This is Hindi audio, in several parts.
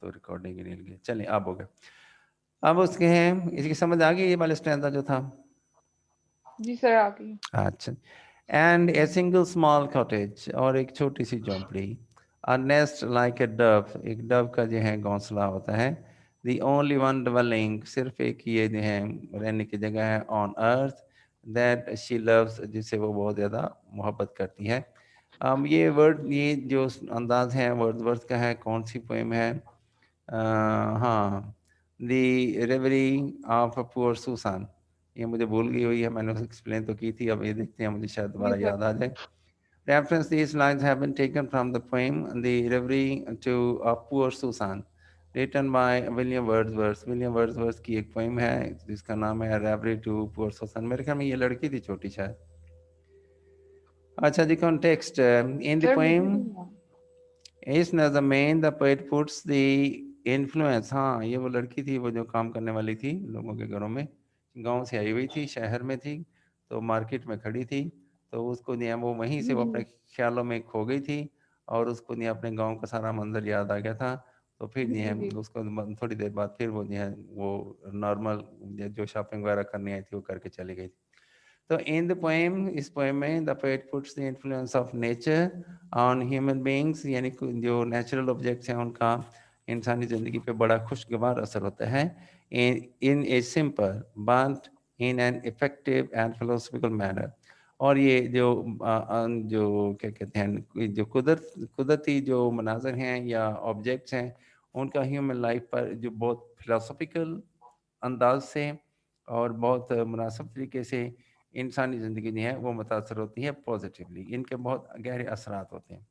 तो रिकॉर्डिंग ही नहीं लगी। चलिए अब हो गया। अब उसके हैं, इसकी समझ आ गई ये वाला स्टैंजा जो था? जी सर, आ गई। अच्छा। And a single small cottage, और एक छोटी सी झोंपड़ी। अ नेस्ट लाइक ए डव, एक डव का जो है घोंसला होता है। द ओनली वन dwelling, सिर्फ एक ये जो है रहने की जगह है, on earth, that she loves, जिसे वो बहुत ज़्यादा मोहब्बत करती है। ये वर्ड, ये जो अंदाज है वर्ड्सवर्थ का है। कौन सी पोएम है? हाँ, the Rewari of poor Susan. ये मुझे भूल गई हुई है, मैंने उसे एक्सप्लेन तो की थी, अब ये देखते हैं मुझे शायद जी दोबारा सर। याद आ जाए। Reference, these lines have been taken from the poem The Reverie to Poor Susan, written by William Wordsworth। William Wordsworth की एक पोइम है जिसका नाम है रेवरी टू पुअर सुसान। मेरे ख्याल में ये लड़की थी छोटी शायद। अच्छा जी, कॉन्टेक्स्ट इन द सर मुझे पोएम नहीं याद। is as the main the poet puts the influence। हाँ, ये वो लड़की थी, वो जो काम करने वाली थी लोगों के घरों में। गांव से आई हुई थी, शहर में थी, तो मार्केट में खड़ी थी। तो उसको नहीं, वो वहीं से वो अपने ख्यालों में खो गई थी, और उसको नहीं अपने गांव का सारा मंजर याद आ गया था। तो फिर नहीं है जी जी। उसको थोड़ी देर बाद फिर वो नहीं है वो नॉर्मल जो शॉपिंग वगैरह करनी आई थी वो करके चली गई। तो इन द पोएम, इस पोएम में the poet puts the influence of nature on human beings, यानी जो नेचुरल ऑब्जेक्ट्स हैं उनका इंसानी ज़िंदगी पे बड़ा खुशगवार असर होता है। In a simple but in an effective and philosophical manner. और ये जो क्या कहते हैं, जो कुदरती जो मनाजर हैं या ऑब्जेक्ट्स हैं, उनका ह्यूमन लाइफ पर जो बहुत फिलोसफिकल अंदाज से और बहुत मुनासिब तरीके से इंसानी ज़िंदगी जो है वो मुतासर होती है पॉजिटिवली। इनके बहुत गहरे असरात होते हैं।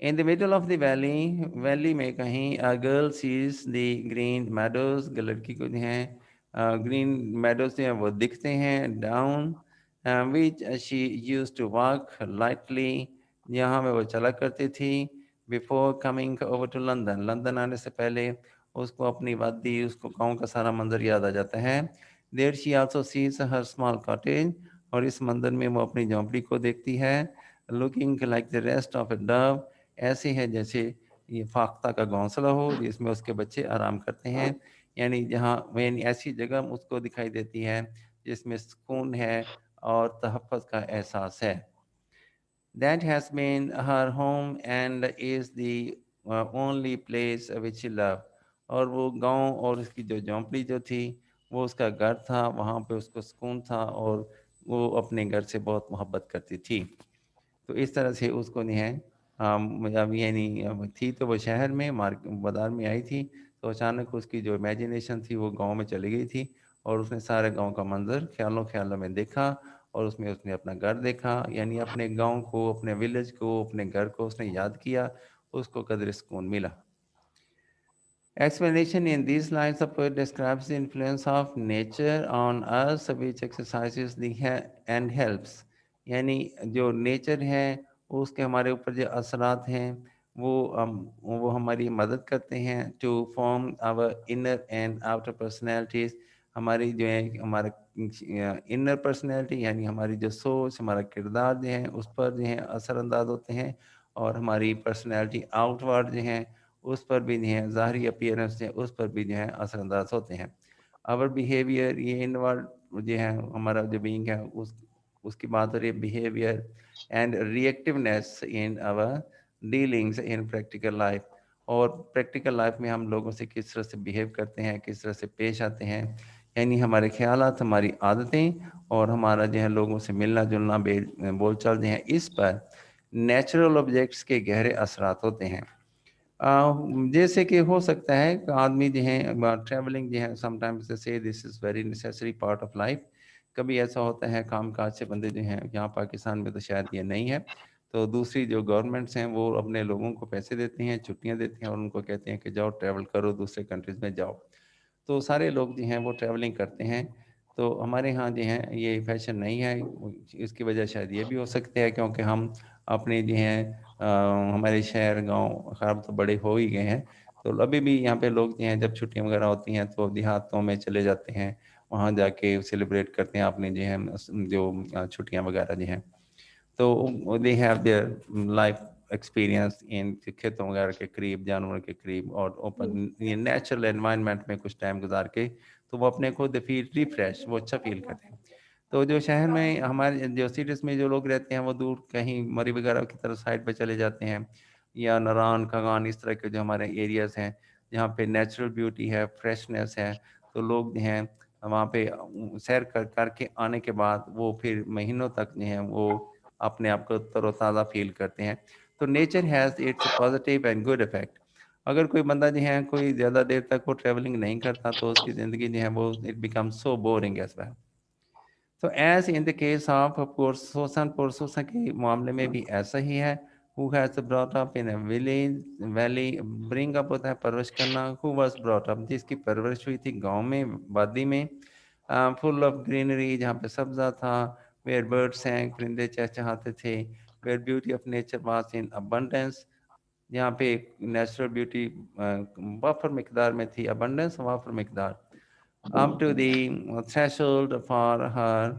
In the middle of the valley, valley में कहीं a girl sees the green meadows, लड़की को जो है ग्रीन मेडोज जो है वो दिखते हैं, down which she used to walk lightly, यहाँ में वो चला करती थी। Before coming over to London, London आने से पहले उसको अपनी वादी, उसको गांव का सारा मंजर याद आ जाता है। There she also seize her small cottage, और इस मंदिर में वो अपनी झोंपड़ी को देखती है। Looking like the rest of A Dove, ऐसी है जैसे ये फाख्ता का घोंसला हो जिसमें उसके बच्चे आराम करते हैं। यानी जहाँ यानी ऐसी जगह उसको दिखाई देती है जिसमें सुकून है और तहफ़्फ़ुज़ का एहसास है। That has been her home and is the only place which she loved। और वो गांव और उसकी जो झोंपड़ी जो थी वो उसका घर था, वहाँ पे उसको सुकून था, और वो अपने घर से बहुत मोहब्बत करती थी। तो इस तरह से उसको नहीं है अब यानी अब थी तो वो शहर में बाज़ार में आई थी, तो अचानक उसकी जो इमेजिनेशन थी वो गाँव में चली गई थी, और उसने सारे गाँव का मंज़र ख़्यालों-ख़्यालों में देखा, और उसमें उसने अपना घर देखा, यानी अपने गाँव को, अपने विलेज को, अपने घर को उसने याद किया, उसको कदर सुकून मिला। Explanation: in these lines, the poet describes the influence of nature on us, which exercises the and helps। यानी जो नेचर है उसके हमारे ऊपर जो असरात हैं वो हमारी मदद करते हैं to form our inner and outer personalities. हमारी जो है हमारा इनर पर्सनैलिटी यानी हमारी जो सोच, हमारा किरदार जो है उस पर जो है असरअंदाज होते हैं, और हमारी पर्सनैलिटी आउटवर्ड जो है उस पर भी जो है ज़ाहरी अपीयरेंस है उस पर भी जो है असरअंदाज होते हैं। आवर बिहेवियर, ये इनवर्ड जो है हमारा जो बीइंग है उसकी बात हो रही है, behaviour and reactiveness in our dealings in practical life. और प्रैक्टिकल लाइफ में हम लोगों से किस तरह से बिहेव करते हैं, किस तरह से पेश आते हैं, यानी हमारे ख्यालात, हमारी आदतें, और हमारा जो है लोगों से मिलना जुलना, बोलचाल जो है, इस पर नेचुरल ऑब्जेक्ट्स के गहरे असरात होते हैं। जैसे कि हो सकता है कि आदमी जो है ट्रैवलिंग जो है समटाइम्स से this is very necessary part of life. कभी ऐसा होता है काम काज से बंदे जो हैं, यहाँ पाकिस्तान में तो शायद ये नहीं है, तो दूसरी जो गवर्नमेंट्स हैं वो अपने लोगों को पैसे देती हैं, छुट्टियाँ देती हैं, और उनको कहते हैं कि जाओ ट्रैवल करो, दूसरे कंट्रीज़ में जाओ। तो सारे लोग जो हैं वो ट्रैवलिंग करते हैं। तो हमारे यहाँ जो है ये फैशन नहीं है। इसकी वजह शायद ये भी हो सकता है क्योंकि हम अपने जो हैं हमारे शहर गांव ख़राब तो बड़े हो ही गए हैं। तो अभी भी यहाँ पे लोग जो हैं जब छुट्टियाँ वगैरह होती हैं तो देहातों में चले जाते हैं, वहाँ जाके सेलिब्रेट करते हैं अपने जो है छुट्टियाँ वगैरह जो हैं। तो they have their life experience in खेतों वगैरह के करीब, जानवरों के करीब और ओपन ये नेचुरल एनवायरनमेंट में कुछ टाइम गुजार के, तो वो अपने को दे फील रिफ्रेश, वो अच्छा फील करते हैं। तो जो शहर में हमारे जो सिटीज़ में जो लोग रहते हैं वो दूर कहीं मरी वगैरह की तरफ साइड पे चले जाते हैं, या नारान खगान इस तरह के जो हमारे एरियाज़ हैं जहाँ पे नेचुरल ब्यूटी है, फ्रेशनेस है, तो लोग जो हैं वहाँ पे सैर करके आने के बाद वो फिर महीनों तक जो है वो अपने आप को तरोताज़ा फील करते हैं। तो nature has its positive and good effect. अगर कोई बंदा जो है कोई ज़्यादा देर तक वो ट्रैवलिंग नहीं करता तो उसकी ज़िंदगी जो है वो it becomes so boring as well. तो as in the case of कोर्स सोसन पुरसोसन के मामले में भी ऐसा ही है। Who has brought up in a village valley, bring up होता है परवरिश करना, हु वाज़ ब्रॉट अप जिसकी परवरिश हुई थी गाँव में, वादी में, फुल ऑफ ग्रीनरी जहाँ पे सब्ज़ा था, वेयर बर्ड्स हैं, परिंदे चहचहाते थे, where beauty of nature was in abundance, जहाँ पे नेचुरल ब्यूटी वाफर मिकदार में थी, अबंडेंस वाफर मिकदार। Up to the threshold for her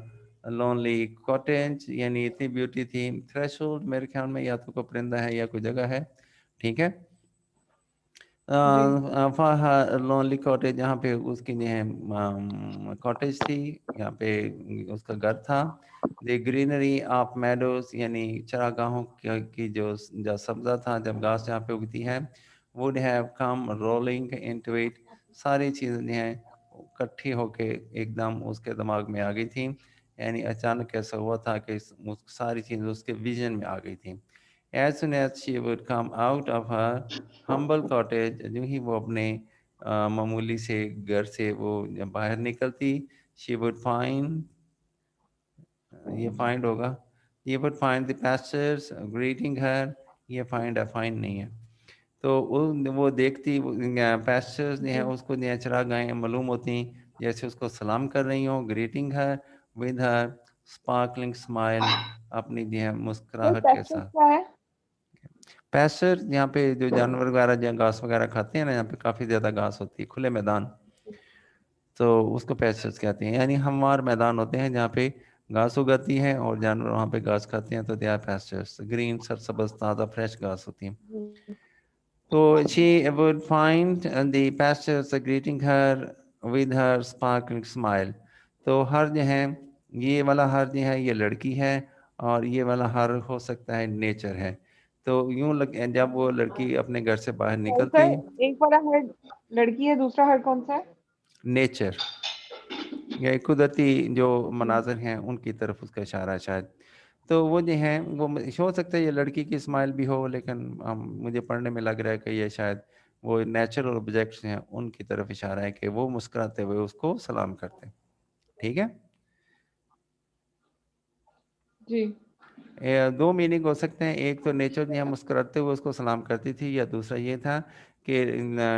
lonely cottage, यानी इतनी ब्यूटी थी। थ्रेशोल्ड मेरे ख्याल में या तो कोई परिंदा है या कोई जगह है, ठीक है। जी फॉर हर लोनली कॉटेज, जहाँ पे उसकी जो है कॉटेज थी, यहाँ पे उसका घर था। द ग्रीनरी ऑफ मेडोज, यानी चरागाहों की जो सब्जा था, जब घास जहाँ पे उगती है, would have come rolling into it, सारी चीज़ें जो हैं इकट्ठी होके एकदम उसके दिमाग में आ गई थी। यानी अचानक ऐसा हुआ था कि सारी चीज़ें उसके विजन में आ गई थी। As soon as she would come out of her humble cottage, जो ही वो अपने मामूली से घर से वो जब बाहर निकलती, शी वुड फाइंड, ये फाइंड होगा, ये would find the pastors greeting her, ये फाइंड फाइंड नहीं है। तो वो देखती पास्टर्स जो है जी। उसको जो है चरागाहें मालूम होती, जैसे उसको सलाम कर रही हो, greeting her with her sparkling smile, अपनी जो है सर मुस्कुराहट के पैस्चर साथ। क्या है? पैस्चर यहाँ पे जो जानवर वगैरह जहाँ घास वगैरह खाते हैं ना, यहाँ पे काफ़ी ज़्यादा घास होती है, खुले मैदान, तो उसको पैस्चर्स कहते हैं। यानी हमवार मैदान होते हैं जहाँ पे घास उगाती है और जानवर वहाँ पे घास खाते हैं, तो दे आर पैस्चर्स, ग्रीन सरसब्ज ताज़ा फ्रेश घास होती है। जी तो she would find the pastures greeting her with her sparkling smile। तो हर जो है, ये वाला हर जो है ये लड़की है, और ये वाला हर हो सकता है नेचर है। तो यूं लग जब वो लड़की अपने घर से बाहर सॉरी निकलती, सर, एक वाला हेड लड़की है, दूसरा हेड कौन सा है? नेचर या कुदरती जो जी मनाज़र हैं उनकी तरफ उसका इशारा है शायद। तो वो जो हैं वो हो सकता है ये लड़की की स्माइल भी हो, लेकिन मुझे पढ़ने में लग रहा है कि ये शायद वो नेचुरल ऑब्जेक्ट्स हैं उनकी तरफ इशारा है कि वो मुस्कुराते हुए उसको सलाम करते हैं, ठीक है। जी दो मीनिंग हो सकते हैं, एक तो नेचर जो है मुस्कुराते हुए उसको सलाम करती थी, या दूसरा ये था कि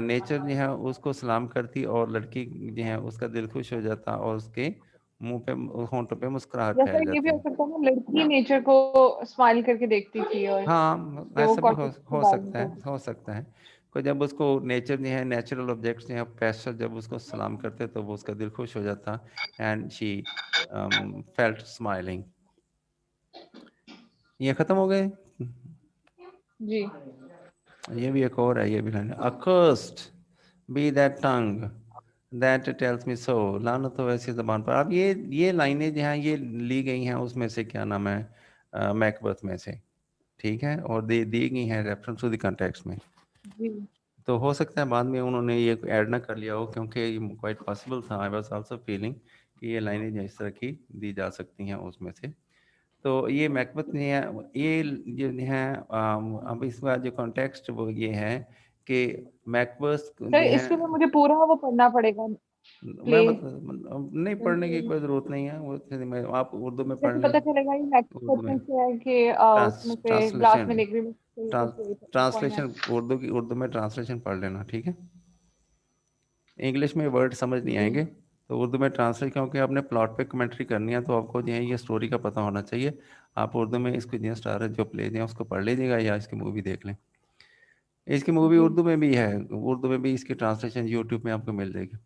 नेचर जो है उसको सलाम करती और लड़की जो है उसका दिल खुश हो जाता और उसके मुंह पे होंठों पे मुस्कुराहट या फैल सर ये भी जाती। हो सकता है ना, लड़की नेचर को स्माइल करके देखती थी और हाँ, जब वो ऐसा भी कॉटेज के हो बाहर सकता है, निकलती। हो सकता है। को जब उसको नेचर जो है नेचुरल ऑब्जेक्ट्स जो है पैशर जब उसको सलाम करते तो वो उसका दिल खुश हो जाता, एंड शी फेल्ट स्माइलिंग। ये खत्म हो गए। जी ये भी एक और है, ये भी line, accursed be that tongue that tells me so, लानत हो ऐसी ज़बान पर। अब ये लाइनें जो हैं ये ली गई हैं उसमें से, क्या नाम है, मैकबथ में से, ठीक है, और दी गई हैं रेफरेंस टू द कंटेक्स्ट में। जी तो हो सकता है बाद में उन्होंने ये ऐड ना कर लिया हो, क्योंकि क्वाइट पॉसिबल था, आई वाज आल्सो फीलिंग कि ये लाइनें जो इस तरह की दी जा सकती हैं उसमें से। तो ये मैकबथ ने ये जो है अब इसका जो कॉन्टेक्स्ट वो ये है कि मैकबथ सर, जो है, इसके लिए मुझे पूरा वो पढ़ना पड़ेगा, मैं प्ले, नहीं, पढ़ने की क्योंकि कोई ज़रूरत नहीं है, वो आप उर्दू में पढ़ जैसे लें। पता चलेगा ये उर्दू मैक्स में से है कि उसमें से ग्लास ट्रांसलेशन में नेगरी में से कुछ पॉइंट है। ट्रांसलेशन उर्दू की उर्दू में ट्रांसलेशन पढ़ लेना, ठीक है। इंग्लिश में वर्ड समझ नहीं जी आएंगे, तो उर्दू में ट्रांसलेट, क्योंकि आपने प्लॉट पे कमेंट्री करनी है तो आपको जो है ये स्टोरी का पता होना चाहिए। आप उर्दू में इसको जो स्टार जो प्ले हैं उसको पढ़ लीजिएगा, या इसकी मूवी देख लें। इसकी मूवी जी उर्दू में भी है, उर्दू में भी इसकी ट्रांसलेशन यूट्यूब में आपको मिल जाएगी।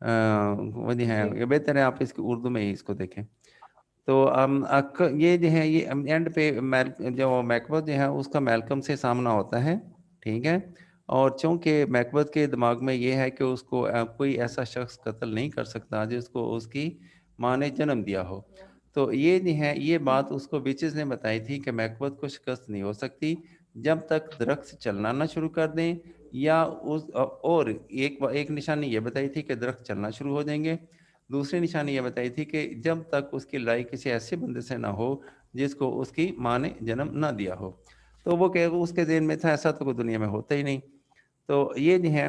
वो जो है जी ये बेहतर है आप इसकी उर्दू में ही इसको देखें। तो ये जो है ये एंड पे जो मैकबथ जो है उसका मैल्कम से सामना होता है, ठीक है। और चूंकि मैकबथ के दिमाग में ये है कि उसको कोई ऐसा शख्स कत्ल नहीं कर सकता जिसको उसकी माँ ने जन्म दिया हो। तो ये जो है ये बात उसको विचेस ने बताई थी कि मैकबथ को शिकस्त नहीं हो सकती जब तक दरख्त चलना ना शुरू कर दें, या और एक निशानी ये बताई थी कि दरख्त चलना शुरू हो जाएंगे। दूसरी निशानी ये बताई थी कि जब तक उसकी लड़ाई किसी ऐसे बंदे से ना हो जिसको उसकी माँ ने जन्म ना दिया हो। तो वो कह उसके ज़हन में था ऐसा तो कोई दुनिया में होता ही नहीं। तो ये जो है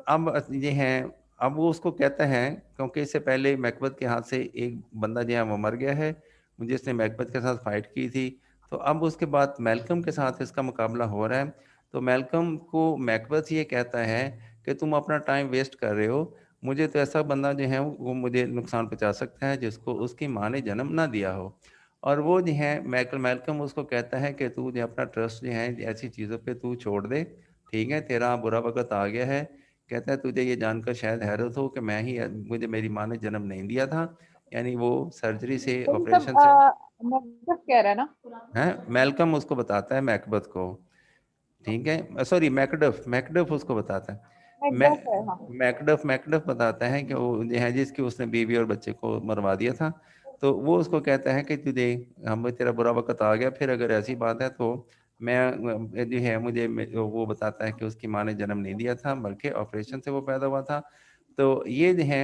अब ये है, अब वो उसको कहता है क्योंकि इससे पहले मैकबथ के हाथ से एक बंदा जो है वो मर गया है जिसने मैकबथ के साथ फाइट की थी। तो अब उसके बाद मैल्कम के साथ इसका मुकाबला हो रहा है। तो मैल्कम को मैकबथ ये कहता है कि तुम अपना टाइम वेस्ट कर रहे हो, मुझे तो ऐसा बंदा जो है वो मुझे नुकसान पहुंचा सकता है जिसको उसकी माँ ने जन्म ना दिया हो। और वो जो है मैल्कम उसको कहता है कि तू जो अपना ट्रस्ट जो है ऐसी चीज़ों पे तू छोड़ दे, ठीक है, तेरा बुरा वक्त आ गया है। कहता है तुझे ये जानकर शायद हैरत हो कि मैं ही मुझे मेरी माँ ने जन्म नहीं दिया था, यानी वो सर्जरी से तो ये सब ऑपरेशन से मतलब कह रहा है ना। है। मैल्कम उसको बताता है मैकबथ को, ठीक है, सॉरी मैकडफ मैकडफ उसको बताता है। मै मैकबेथ है, हाँ। मैकडफ मैकडफ बताता है कि वो जो है जिसकी उसने बीवी और बच्चे को मरवा दिया था। तो वो उसको कहता है कि तुझे हम तेरा बुरा वक्त आ गया, फिर अगर ऐसी बात है तो मैं जो है वो बताता है कि उसकी माँ ने जन्म नहीं दिया था बल्कि ऑपरेशन से वो पैदा हुआ था। तो ये जो है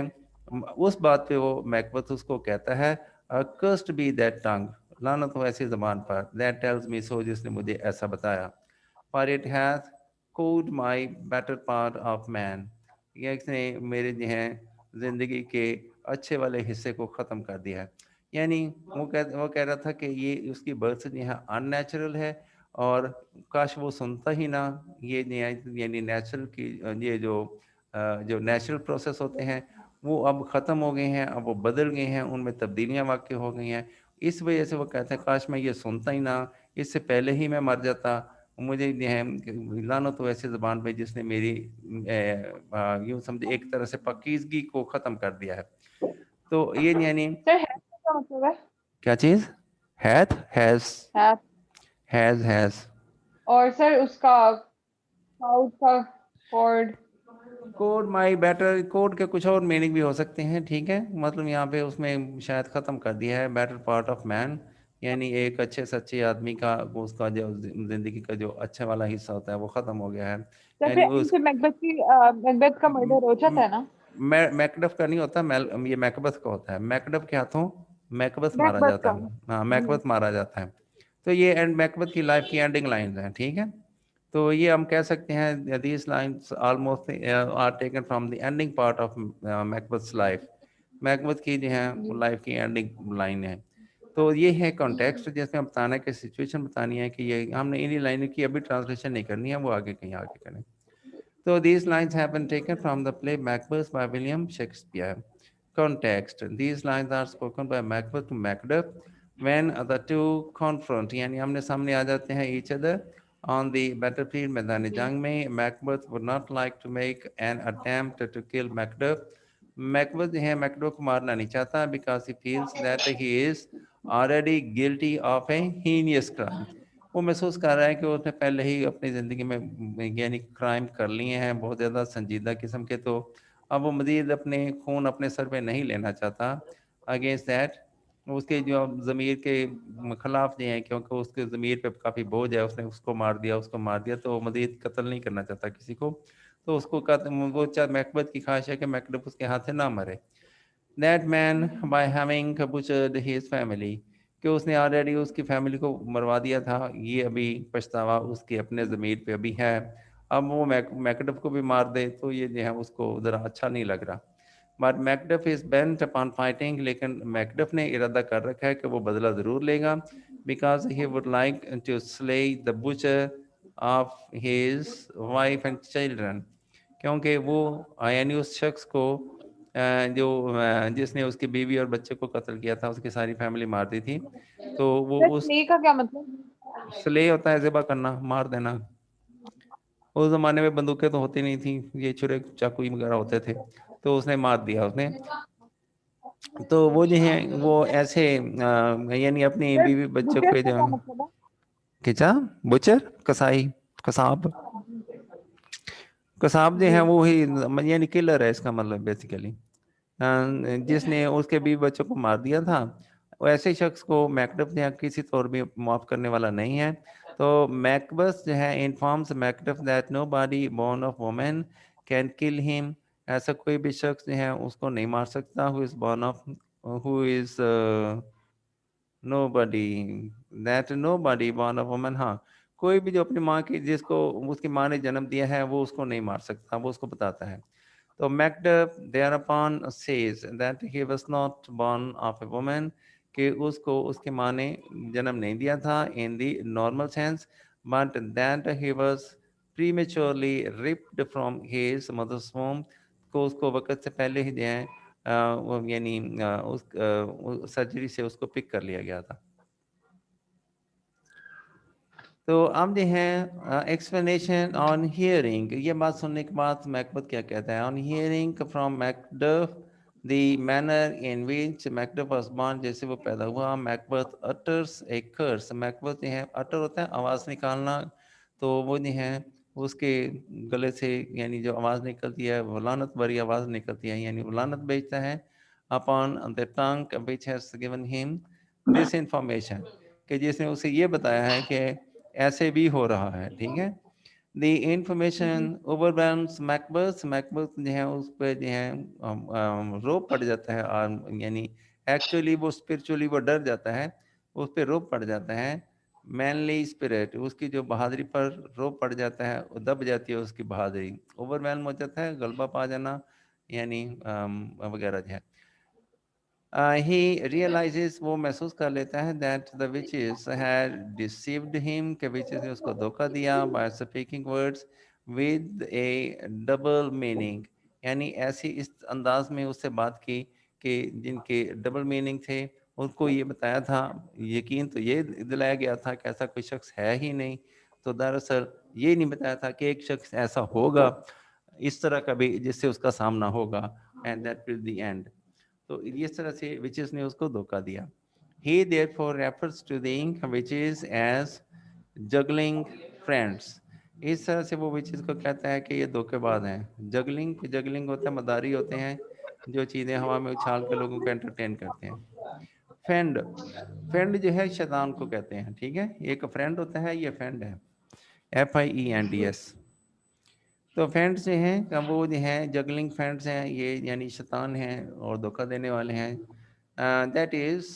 उस बात पे वो मैकबथ उसको कहता है कर्स्ड बी दैट टंग, लानत हो ऐसी जबान पर, दैट टेल्स मी सो, जिसने मुझे ऐसा बताया, for it hath cowed my better part of man, ये इसने मेरे जो है जिंदगी के अच्छे वाले हिस्से को ख़त्म कर दिया है। यानी वो कह रहा था कि ये उसकी बर्थ जो है अननेचुरल है, और काश वो सुनता ही ना। ये यानी नेचुरल की ये जो नेचुरल प्रोसेस होते हैं वो अब ख़त्म हो गए हैं, अब वो बदल गए हैं, उनमें तब्दीलियाँ वाक़ई हो गई हैं। इस वजह से वो कहते हैं काश मैं ये सुनता ही ना, इससे पहले ही मैं मर जाता। मुझे जो है लानत हो ऐसी ज़बान पे जिसने मेरी यूँ समझे एक तरह से पाकीज़गी को ख़त्म कर दिया है। तो ये यानी सर है क्या मतलब है? क्या चीज़? हैथ, है। हैज़ और सर उसका साउथ का cord. Code my better, code के कुछ और मीनिंग भी हो सकते हैं, ठीक है। मतलब यहाँ पे उसमें शायद ख़त्म कर दिया है बेटर पार्ट ऑफ मैन, यानी एक अच्छे सच्चे आदमी का उसका जो ज़िंदगी का जो अच्छा वाला हिस्सा होता है वो ख़त्म हो गया है। तो फिर यानी एंड उस पे मैकबेथ का मर्डर हो जाता है ना। मैकडफ का नहीं होता, ये मैकबथ का होता है। मैकडफ के हाथों मैकबथ मारा मैकबेथ जाता का। है। हाँ, मैकबथ मारा जाता है। तो ये एंड मैकबथ की लाइफ की एंडिंग लाइन है, ठीक है। तो ये हम कह सकते हैं these lines almost are taken from the ending part of Macbeth's life. Macbeth की जो है जी। लाइफ की एंडिंग लाइन है। तो ये है कॉन्टेक्स्ट जिसमें हम बताना है कि सिचुएशन बतानी है कि ये हमने इन्हीं लाइनों की अभी ट्रांसलेशन नहीं करनी है, वो आगे कहीं आगे करें। So these lines have been taken from the play Macbeth by William Shakespeare. Context: these lines are spoken by Macbeth to Macduff when the two confront, यानी आमने सामने आ जाते हैं each other on the battlefield मैदान जी। जंग में। Macbeth would not like to make an attempt to kill Macduff. Macbeth जो है Macduff को मारना नहीं चाहता because he feels that he is already guilty of a heinous crime. वो महसूस कर रहा है कि उसने पहले ही अपनी ज़िंदगी में यानी क्राइम कर लिए हैं बहुत ज़्यादा संजीदा किस्म के। तो अब वो मज़ीद अपने खून अपने सर पे नहीं लेना चाहता। अगेंस्ट दैट उसके जो ज़मीर के खिलाफ जो हैं, क्योंकि उसके ज़मीर पे काफ़ी बोझ है, उसने उसको मार दिया तो वो मज़ीद कत्ल नहीं करना चाहता किसी को। तो उसको वो चाह मैकबथ की ख्वाहिश है कि मैकबथ उसके हाथ से ना मरे। That man by having butchered his family, कि उसने ऑलरेडी उसकी फैमिली को मरवा दिया था, ये अभी पछतावा उसके अपने ज़मीर पे अभी है। अब वो मैकडफ को भी मार दे तो ये जो है उसको ज़रा अच्छा नहीं लग रहा। But Macduff is bent upon fighting, लेकिन मैकडफ ने इरादा कर रखा है कि वो बदला ज़रूर लेगा। Because he would like to slay the butcher of his wife and children, क्योंकि वो यानी उस शख्स को जिसने उसकी बीवी और बच्चे को कत्ल किया था उसकी सारी फैमिली मार दी थी। तो वो सर उस स्ले का क्या मतलब? स्ले होता है ज़िबा करना, मार देना। उस ज़माने में बंदूकें तो होती नहीं थी, ये छुरे चाकू वगैरह होते थे। तो उसने मार दिया उसने। तो वो जो है वो ऐसे यानी अपनी सर बीवी बच्चों बुचर को का जो क्या मतलब है? खिंचा बुचर कसाई कसाब कसाब जो है जी। वो ही यानी किलर है इसका मतलब बेसिकली जिसने उसके बीवी बच्चों को मार दिया था। वो ऐसे शख्स को मैकडफ ने किसी तौर भी माफ करने वाला नहीं है। तो मैकबथ जो है informs Macduff that nobody born of women can kill him. ऐसा कोई भी शख्स जो है उसको नहीं मार सकता who is born of who is nobody that nobody born of woman. हाँ, कोई भी जो अपनी माँ की जिसको उसकी माँ ने जन्म दिया है वो उसको नहीं मार सकता, वो उसको बताता है। तो Macduff thereupon says that he was not born of a woman, कि उसको उसकी माँ ने जन्म नहीं दिया था in the normal sense, but that he was prematurely ripped from his mother's womb, को उसको वक़्त से पहले ही जो है वो यानी उस सर्जरी से उसको पिक कर लिया गया था। तो अब जो है एक्सप्लेनेशन ऑन हियरिंग, ये बात सुनने के बाद मैकबथ क्या कहता है? On hearing from Macduff the manner in which Macduff was born, जैसे वो पैदा हुआ, मैकबथ अटर्स ए कर्स। मैकबथ जो है अटर होता है आवाज़ निकालना, तो वो जो है उसके गले से यानी जो आवाज़ निकलती है वो लानत भरी आवाज़ निकलती है, यानी वो लानत भेजता है upon the tongue which has given him this information, कि जिसने उसे ये बताया है कि ऐसे भी हो रहा है। ठीक है, द इंफॉर्मेशन ओवरवेल्म्स मैकबथ। मैकबथ जो है उस पर जो है रोप पड़ जाता है, और यानी एक्चुअली वो स्पिरिचुअली वो डर जाता है, उस पर रोप पड़ जाता है। मैनली स्पिरिट, उसकी जो बहादुरी पर रोप पड़ जाता है, वो दब जाती है उसकी बहादुरी, ओवरवेल्म हो जाता है, गलबा पा जाना यानी वगैरह जो है। He realizes, वो महसूस कर लेता है that the witches had deceived him, कि witches ने उसको धोखा दिया by speaking words with a double meaning, यानी ऐसी इस अंदाज में उससे बात की कि जिनके डबल मीनिंग थे। उनको ये बताया था, यकीन तो ये दिलाया गया था कि ऐसा कोई शख्स है ही नहीं, तो दरअसल ये नहीं बताया था कि एक शख्स ऐसा होगा इस तरह का भी जिससे उसका सामना होगा, and that will the end. तो इस तरह से विचेस ने उसको धोखा दिया। He therefore refers to the witches as juggling friends। इस तरह से वो विचेस को कहता है कि ये धोखेबाज हैं। जगलिंग जगलिंग होता है, मदारी होते हैं जो चीज़ें हवा में उछाल के लोगों को एंटरटेन करते हैं। फ्रेंड, फ्रेंड जो है शैतान को कहते हैं। ठीक है, एक फ्रेंड होता है, ये फ्रेंड है, FIENDS। तो फ्रेंड्स जो हैं वो जो हैं जगलिंग फ्रेंड्स हैं, ये यानी शैतान हैं और धोखा देने वाले हैं। दैट इज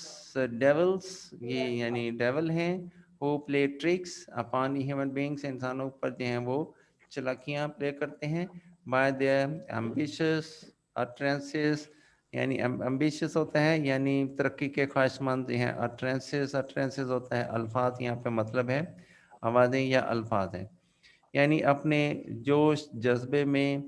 डेवल्स, ये यानी डेवल हैं, वो play tricks upon human beings, इंसानों पर जो हैं वो चालाकियाँ प्ले करते हैं। बाय देयर एम्बिशियस अट्रेंसेस, यानी एम्बिशियस होता है यानी तरक्की के ख्वाहिशमंद हैं। अट्रेंसेस, अट्रेंसेस होता है अल्फाज, यहाँ पे मतलब है आवाज़ें या अल्फाज हैं, यानी अपने जोश जज्बे में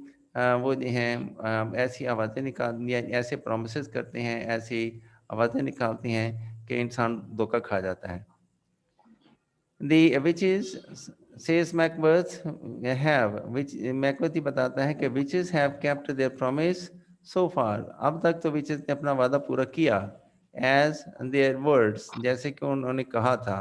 वो जो हैं ऐसी आवाज़ें निकाल या ऐसे प्रोमिसेस करते हैं, ऐसी आवाज़ें निकालते हैं कि इंसान धोखा खा जाता है। The witches, says Macbeth, have, which Macbeth ही बताता है कि witches have kept their promise so far। अब तक तो witches ने अपना वादा पूरा किया, as their words, जैसे कि उन्होंने कहा था,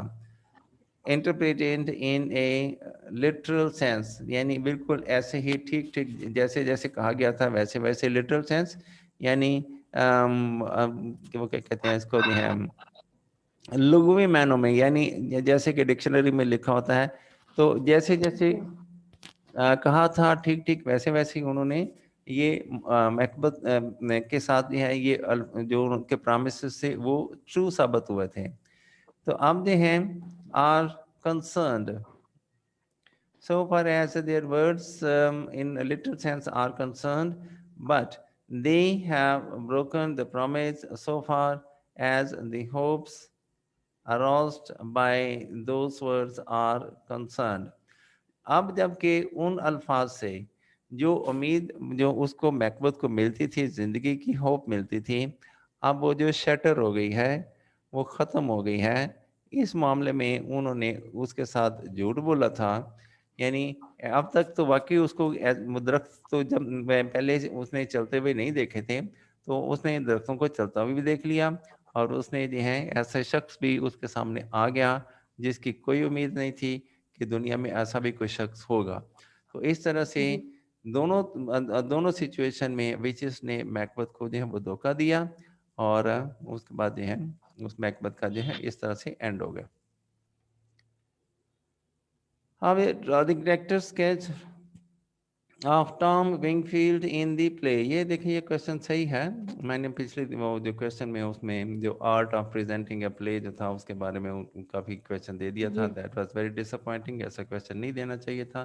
interpreted in a literal sense, यानी बिल्कुल ऐसे ही ठीक ठीक जैसे जैसे कहा गया था वैसे वैसे literal sense, यानी वो क्या कहते हैं इसको जो है लुग़वी मायनों में, यानी जैसे कि डिक्शनरी में लिखा होता है, तो जैसे जैसे कहा था ठीक ठीक वैसे वैसे ही उन्होंने ये मैकबथ के साथ जो है ये जो उनके प्रॉमिसेस से वो ट्रू साबित हुए थे। तो अब जो हैं are concerned, so far as their words in a literal sense are concerned, but they have broken the promise so far as the hopes aroused by those words are concerned। अब जबकि उन अल्फाज से जो उम्मीद जो उसको मैकबथ को मिलती थी, ज़िंदगी की होप मिलती थी, अब वो जो शटर हो गई है, वो ख़त्म हो गई है। इस मामले में उन्होंने उसके साथ झूठ बोला था, यानी अब तक तो वाकई उसको दरख्त तो जब मैं पहले से उसने चलते हुए नहीं देखे थे, तो उसने दरख्तों को चलता हुआ भी देख लिया और उसने जो है ऐसे शख्स भी उसके सामने आ गया जिसकी कोई उम्मीद नहीं थी कि दुनिया में ऐसा भी कोई शख्स होगा। तो इस तरह से जी दोनों सिचुएशन में विचिस ने मैकबेथ को जो है वो धोखा दिया और उसके बाद जो है उस मैकबेथ का जो है इस तरह से एंड हो गया। अब draw the character sketch of Tom Wingfield in the play. ये देखिए ये क्वेश्चन सही है। मैंने पिछले वो जो क्वेश्चन में उसमें जो art of presenting a play जो था उसके बारे में काफ़ी क्वेश्चन दे दिया था। जी दैट वाज वेरी डिसअपॉइंटिंग। ऐसा क्वेश्चन नहीं देना चाहिए था,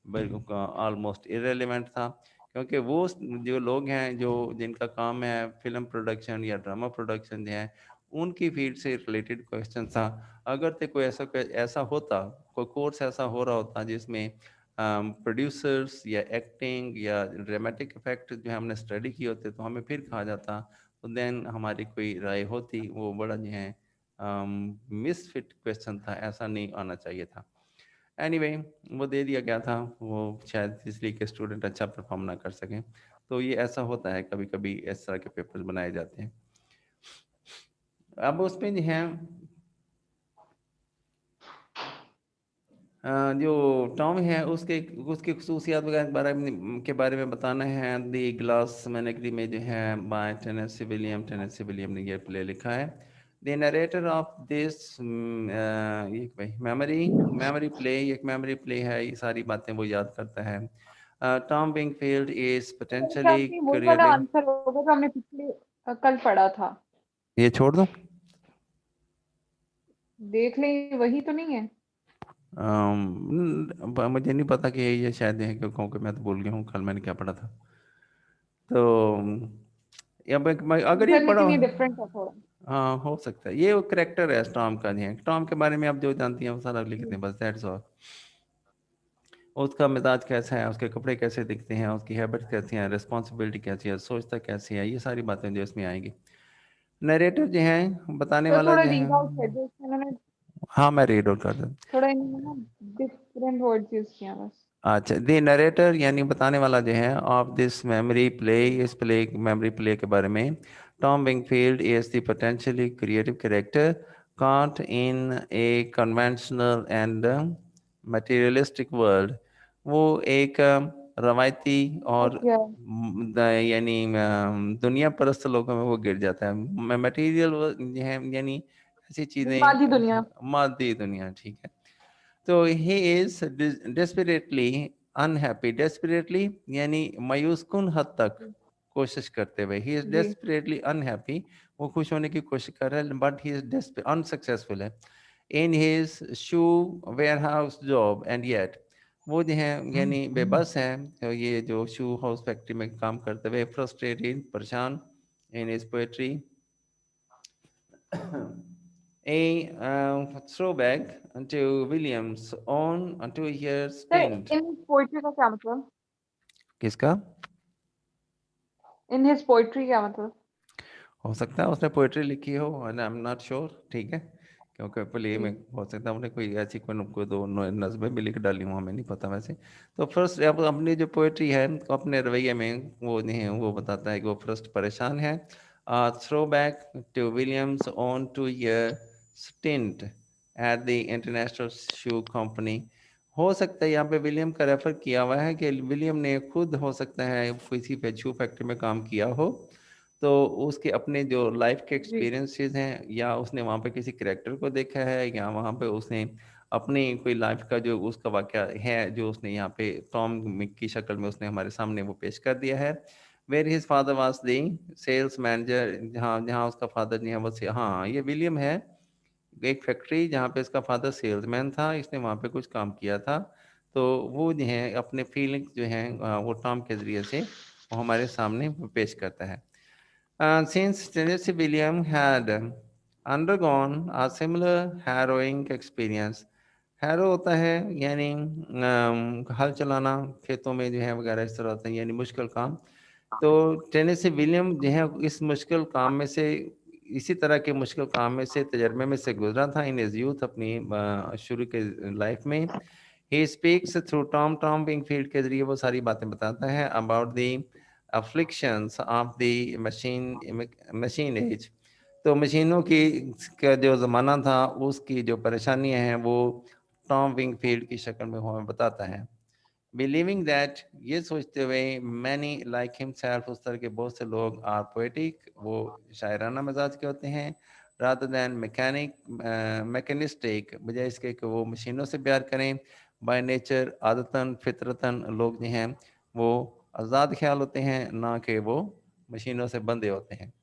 बल्कि ऑलमोस्ट इरेलीवेंट था, क्योंकि वो जो लोग हैं जो जिनका काम है फिल्म प्रोडक्शन या ड्रामा प्रोडक्शन जो है उनकी फील्ड से रिलेटेड क्वेश्चन था। अगर तो कोई ऐसा होता, कोई कोर्स ऐसा हो रहा होता जिसमें प्रोड्यूसर्स या एक्टिंग या ड्रामेटिक इफेक्ट जो है हमने स्टडी किए होते तो हमें फिर कहा जाता, तो देन हमारी कोई राय होती। वो बड़ा जो है मिसफिट क्वेश्चन था, ऐसा नहीं आना चाहिए था। एनीवे वो दे दिया गया था, वो शायद इसलिए कि स्टूडेंट अच्छा परफॉर्म ना कर सकें। तो ये ऐसा होता है, कभी कभी इस तरह के पेपर्स बनाए जाते हैं। अब उसमें जो है जो टॉम है उसके उसकी खसूसियात वगैरह के बारे में बताना है। दी ग्लास मैनेगरी में जो है बाय टेनेसी विलियम ने ये प्ले लिखा है। द नरेटर ऑफ दिस ये भाई मेमोरी मेमोरी प्ले, एक मेमोरी प्ले है, ये सारी बातें वो याद करता है। टॉम विंगफील्ड इज मेरे ख्याल पोटेंशियली से वही वाला क्रिएटिव। आंसर होगा जो हमने पिछले कल पढ़ा था। ये छोड़ दूं? देख लें, वही तो नहीं है? मुझे नहीं पता कि ये शायद है, क्योंकि मैं तो भूल गया हूँ कल मैंने क्या पढ़ा था। तो अगर ये सर पढ़ा, लेकिन ये डिफरेंट है थोड़ा। हाँ हो सकता है। ये वो करेक्टर है टॉम का, नहीं है टॉम के बारे में आप जो जानती हैं वो सारा लिखते जी हैं, बस दैट्स ऑल। उसका मिजाज कैसा है, उसके कपड़े कैसे दिखते हैं, उसकी हैबिट्स कैसी हैं, रिस्पॉन्सिबिलिटी कैसी है, सोचता कैसी है, ये सारी बातें जो इसमें आएंगी। नरेटिव जो है बताने सर वाला थोड़ा जो है। रीड आउट कर दो, इसमें उन्होंने हाँ मैं रीड आउट कर दूँ। थोड़ा इन्होंने ना डिफरेंट वर्ड्स यूज किया बस। अच्छा, द नरेटर यानी बताने वाला जो है ऑफ दिस मेमोरी प्ले, इस प्ले मेमोरी प्ले के बारे में, Tom Wingfield is the potentially creative character caught in a conventional and materialistic world। वो एक रवायती और अच्छा, यानी दुनिया परस्त लोगों में वो गिर जाता है। मटेरियल है यानी ऐसी मादी चीज़ें, दुनिया। मादी दुनिया, ठीक है। तो he is desperately unhappy, desperately यानी मायूसकुन हद तक कोशिश करते हुए, ही इज जी डेस्परेटली अनहैप्पी, वो खुश होने की कोशिश कर रहा है बट ही इज अनसक्सेसफुल है in his shoe warehouse job and yet. वो जो है यानी बेबस है, तो ये जो शू हाउस फैक्ट्री में काम करते हुए फ्रस्ट्रेटेड, परेशान। In his poetry a throwback to Williams' own 2 year sir, stint। In poetry का क्या मतलब? किसका? इन हिज पोइट्री क्या मतलब? हो सकता है उसने पोएट्री लिखी हो, आई एम नॉट श्योर, ठीक है, क्योंकि प्ले जी में हो सकता है उन्हें कोई ऐसी कोई दो नज़में भी लिख डाली हूँ, हमें नहीं पता वैसे। तो फर्स्ट अब अपनी जो पोएट्री है तो अपने रवैये में वो नहीं है, वो बताता है कि वो फर्स्ट परेशान है। Throwback to Williams own 2 year stint at the International Shoe Company. हो सकता है यहाँ पे विलियम का रेफर किया हुआ है कि विलियम ने खुद हो सकता है किसी पे शू फैक्ट्री में काम किया हो, तो उसके अपने जो लाइफ के जी एक्सपीरियंसेस हैं या उसने वहाँ पे किसी करेक्टर को देखा है या वहाँ पे उसने अपनी कोई लाइफ का जो उसका वाक़या है जो उसने यहाँ पे टॉम की शक्ल में उसने हमारे सामने वो पेश कर दिया है। Where his father was the sales manager, जहाँ जहाँ उसका फादर जो है वो हाँ ये विलियम है, एक फैक्ट्री जहाँ पे इसका फादर सेल्समैन था, इसने वहाँ पे कुछ काम किया था। तो वो जो है अपने फीलिंग्स जो हैं वो टॉम के ज़रिए से वो हमारे सामने वो पेश करता है। Since Tennessee William had undergone a similar harrowing experience। Harrow होता है यानी हल चलाना खेतों में जो है वगैरह इस तरह होता है, यानी मुश्किल काम। तो टेनेसी विलियम जो है इस मुश्किल काम में से, इसी तरह के मुश्किल काम में से, तजर्बे में से गुजरा था इन इज यूथ, अपनी शुरू के लाइफ में। He speaks through Tom, Tom Wingfield के जरिए वो सारी बातें बताता है about the afflictions of the machine age. तो मशीनों की का जो ज़माना था उसकी जो परेशानियां हैं वो टॉम विंगफील्ड की शक्ल में हमें बताता है। बिलीविंग दैट, ये सोचते हुए मैनी लाइक हिमसेल्फ, उस तरह के बहुत से लोग आर पोएटिक, वो शायराना मिजाज के होते हैं, रादर दैन मैकेनिस्टिक, बजाय इसके कि वो मशीनों से प्यार करें। बाय नेचर, आदतन फितरतन लोग जो हैं वो आज़ाद ख्याल होते हैं, ना कि वो मशीनों से बंधे होते हैं।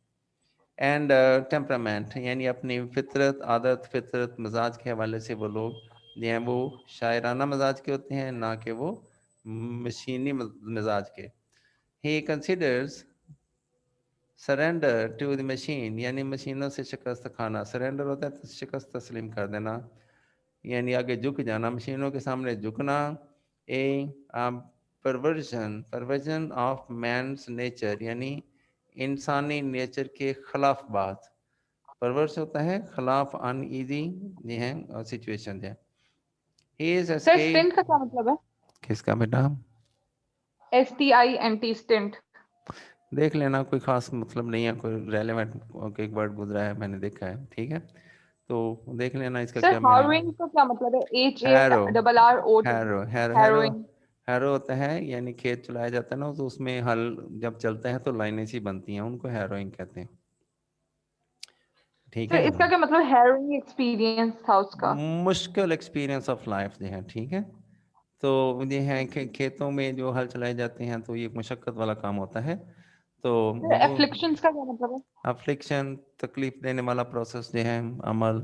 एंड टेम्परामेंट, यानी अपनी फितरत, आदत फितरत मिजाज के हवाले से वो लोग जो हैं वो शायराना मिजाज के होते हैं, ना कि वो मशीनी मिजाज के। He considers surrender to the machine, यानी मशीनों से शिकस्त खाना। सरेंडर होता है शिकस्त तस्लीम कर देना, यानी आगे झुक जाना, मशीनों के सामने झुकना। A perversion, perversion of man's nature, यानी इंसानी नेचर के खिलाफ बात। परवर्स होता है खिलाफ, अनईजी ये है सिचुएशन है। He is sir escape. Stint का क्या मतलब है? किसका बेटा? STINT stint. देख लेना, कोई खास मतलब नहीं है, कोई रेलेवेंट एक वर्ड गुजरा है, मैंने देखा है, ठीक है, तो देख लेना इसका सर क्या मीनिंग। हार्विंग का क्या मतलब है? Harrow, HARROT। Harrow, harrow, harrow, harrowing. Harrow होता है यानी खेत चलाया जाता है ना, तो उसमें हल जब चलता है तो लाइनें सी बनती हैं, उनको हैरोइंग कहते हैं, ठीक सर है। इसका क्या मतलब? हैरोइंग एक्सपीरियंस था उसका। मुश्किल एक्सपीरियंस ऑफ लाइफ जो है, ठीक है। तो ये है कि खेतों में जो हल चलाए जाते हैं तो ये मशक्क़त वाला काम होता है। तो सर वो एफ्लिक्शंस का क्या मतलब है? अफ्लिक्शन, तकलीफ देने वाला प्रोसेस जो है, अमल,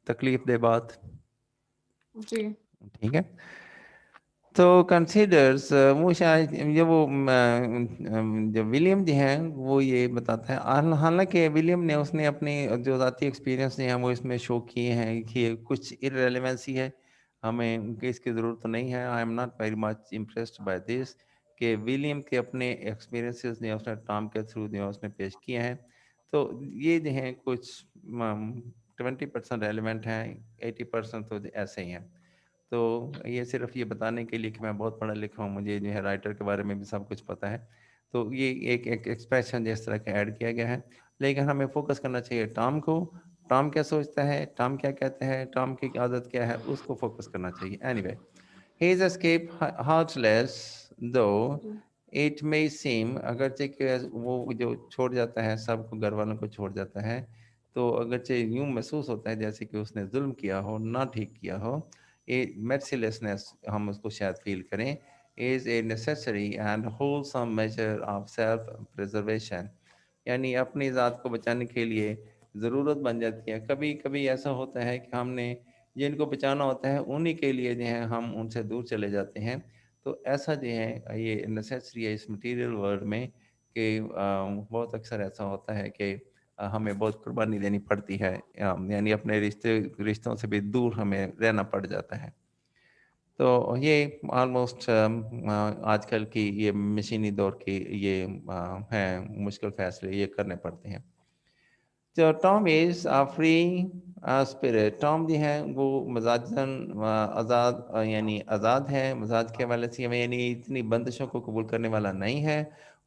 तकलीफ दे बात, जी। ठीक है। तो कंसीडर्स, वो शायद ये वो जो विलियम जो है वो ये बताता है, हालांकि विलियम ने उसने अपने जो ज़ाती एक्सपीरियंस जो हैं वो इसमें शो किए हैं कि कुछ इररेलेवेंसी है, हमें कि इसकी ज़रूरत तो नहीं है। I am not very much impressed by this, कि विलियम के अपने एक्सपीरियंसेस जो उसने टॉम के थ्रू जो उसने पेश किए हैं, तो ये जो हैं कुछ 20% रेलिवेंट हैं, 80% तो ऐसे ही हैं। तो ये सिर्फ ये बताने के लिए कि मैं बहुत पढ़ा लिखा हूँ, मुझे जो है राइटर के बारे में भी सब कुछ पता है, तो ये एक एक्सप्रेशन जिस तरह का ऐड किया गया है। लेकिन हमें फोकस करना चाहिए टॉम को, टॉम क्या सोचता है, टॉम क्या कहता है, टॉम की आदत क्या है, उसको फोकस करना चाहिए। Anyway, he is escape heartless दो जी। इट मे सीम, अगरचे कि वो जो छोड़ जाता है सबको, घर वालों को छोड़ जाता है, तो अगरचे यूं महसूस होता है जैसे कि उसने जुल्म किया हो, ना ठीक किया हो, ए mercilessness हम उसको शायद फील करें, is a necessary and wholesome measure of self preservation, यानी अपनी ज़ात को बचाने के लिए ज़रूरत बन जाती है। कभी कभी ऐसा होता है कि हमने जिनको बचाना होता है उन्हीं के लिए जो है हम उनसे दूर चले जाते हैं। तो ऐसा जो है ये नेसेसरी है इस मटेरियल वर्ल्ड में, कि बहुत अक्सर ऐसा होता है कि हमें बहुत कुर्बानी देनी पड़ती है, यानी अपने रिश्तों से भी दूर हमें रहना पड़ जाता है। तो ये ऑलमोस्ट आजकल की ये मशीनी दौर की ये हैं मुश्किल फैसले ये करने पड़ते हैं। तो Tom is free spirit, Tom जो है वो मजाजन आज़ाद, यानी आज़ाद है मजाज के हवाले से, यानी इतनी बंदिशों को कबूल करने वाला नहीं है।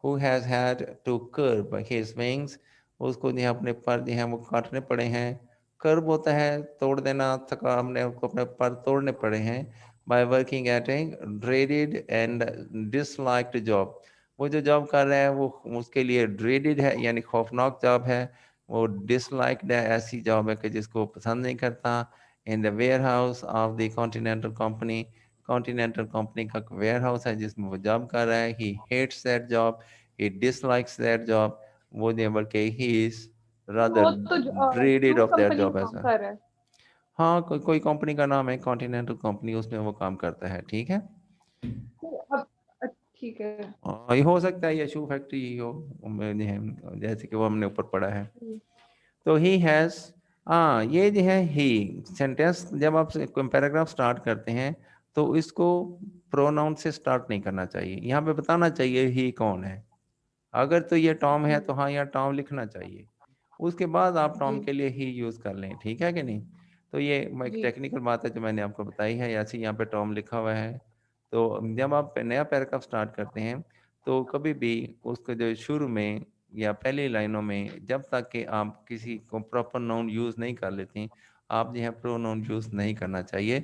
Who has had to curb his wings, उसको जो है अपने पर जो है वो काटने पड़े हैं। कर्ब होता है तोड़ देना, थका, हमने उसको अपने पर तोड़ने पड़े हैं। By working at A dreaded and disliked job, वो जो जॉब कर रहा है वो उसके लिए ड्रेडेड है यानी खौफनाक जॉब है, वो डिसलाइक्ड है, ऐसी जॉब है कि जिसको वो पसंद नहीं करता। In the warehouse of the Continental Company, Continental Company का वेयर हाउस है जिसमें वो जॉब कर रहा है। He hates that job, he dislikes that job, वो नहीं बल्कि ही इज रादर वो तो ड्रेडेड जो ऑफ दैट कंपनी में जॉब काम ऐसा। कर रहा है। हाँ, कोई कंपनी का नाम है कॉन्टिनेंटल कंपनी, उसमें वो काम करता है, ठीक है। तो अब ठीक है। ये हो सकता है ये शू फैक्ट्री ही हो, जैसे कि वो हमने ऊपर पढ़ा है। जी। तो ही हैज़, हाँ ये जो है ही सेंटेंस, जब आप पैराग्राफ स्टार्ट करते हैं तो इसको प्रोनाउन से स्टार्ट नहीं करना चाहिए, यहाँ पे बताना चाहिए ही कौन है। अगर तो ये टॉम है जी। तो हाँ यहाँ टॉम लिखना चाहिए, उसके बाद आप टॉम जी। के लिए ही यूज़ कर लें, ठीक है कि नहीं। तो ये एक जी। टेक्निकल बात है जो मैंने आपको बताई है, ऐसे यहाँ पे टॉम लिखा हुआ है। तो जब आप नया पैराग्राफ स्टार्ट करते हैं तो कभी भी उसको जो शुरू में या पहली लाइनों में जब तक कि आप किसी को प्रॉपर नाउन यूज़ नहीं कर लेती, आप जो है प्रोनाउन यूज़ नहीं करना चाहिए।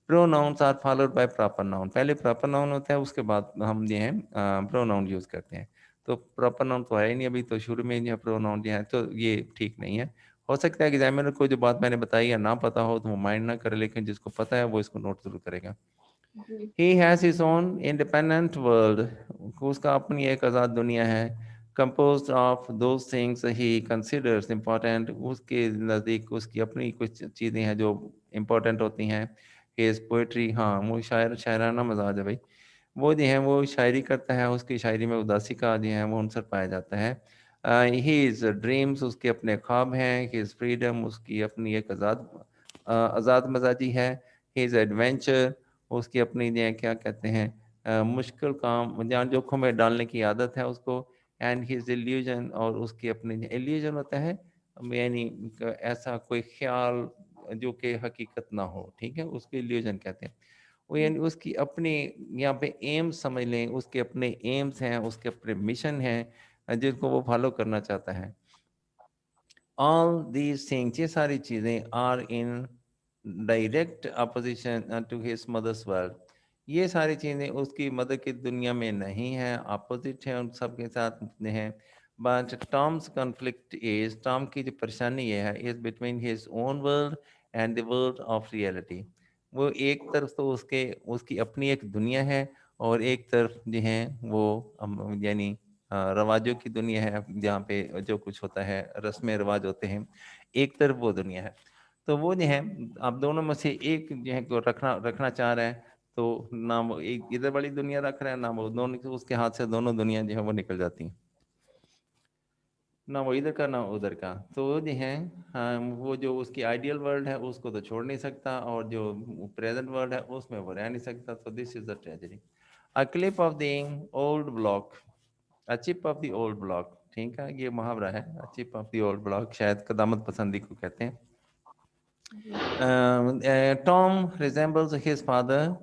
Pronouns are followed by proper noun, पहले प्रॉपर नाउन होता है, उसके बाद हम जो है प्रोनाउन यूज़ करते हैं। तो प्रॉपर नाउन तो है ही नहीं अभी, तो शुरू में जो है प्रोनाउन जो है, तो ये ठीक नहीं है। हो सकता है एग्जामिनर को जो बात मैंने बताई या ना पता हो तो वो माइंड ना करे, लेकिन जिसको पता है वो इसको नोट ज़रूर करेगा। जी। He has his own independent world, उसका अपनी एक आज़ाद दुनिया है, composed of those things he considers important, उसके नज़दीक उसकी अपनी कुछ चीज़ें हैं जो important होती हैं। His poetry, हाँ, वो शायराना मिजाज है भाई। वो जो है वो शायरी करता है, उसकी शायरी में उदासी का जो है वो अंसर पाया जाता है। His dreams, उसके अपने ख्वाब हैं। His freedom, उसकी अपनी एक आज़ाद मजाजी है। His adventure, उसकी अपनी जो है क्या कहते हैं मुश्किल काम जहाँ जोखों में डालने की आदत है उसको। एंड हिज इल्यूजन, और उसकी अपनी इल्यूजन होता है यानी ऐसा कोई ख्याल जो कि हकीकत ना हो, ठीक है, उसको इल्यूजन कहते हैं। वो यानी उसकी अपनी यहाँ पे एम्स समझ लें, उसके अपने एम्स हैं, उसके अपने मिशन हैं जिनको वो फॉलो करना चाहता है। ऑल दीज थिंग्स, ये सारी चीज़ें are in direct opposition to his mother's world, ये सारी चीज़ें उसकी मदर की दुनिया में नहीं है, अपोजिट है उन सब के साथ हैं। But Tom's conflict is, Tom की जो परेशानी ये है, is between his own world and the world of reality. वो एक तरफ तो उसके उसकी अपनी एक दुनिया है, और एक तरफ जो है वो यानी रवाजों की दुनिया है, जहाँ पे जो कुछ होता है रस्में रिवाज होते हैं, एक तरफ वो दुनिया है। तो वो जो है आप दोनों में से एक जो है को रखना रखना चाह रहे हैं, तो ना वो एक इधर वाली दुनिया रख रहे हैं, ना वो दोनों, उसके हाथ से दोनों दुनिया जो है वो निकल जाती हैं, ना वो इधर का ना उधर का। तो वो जो है वो जो उसकी आइडियल वर्ल्ड है उसको तो छोड़ नहीं सकता, और जो प्रेजेंट वर्ल्ड है उसमें वो रह नहीं सकता। तो this is the tragedy. A clip of the old block, a chip off the old block, ठीक है, ये मुहावरा है, a chip off the old block, शायद कदामत पसंदी को कहते हैं। टॉम रिजेंबल्स हिज फादर,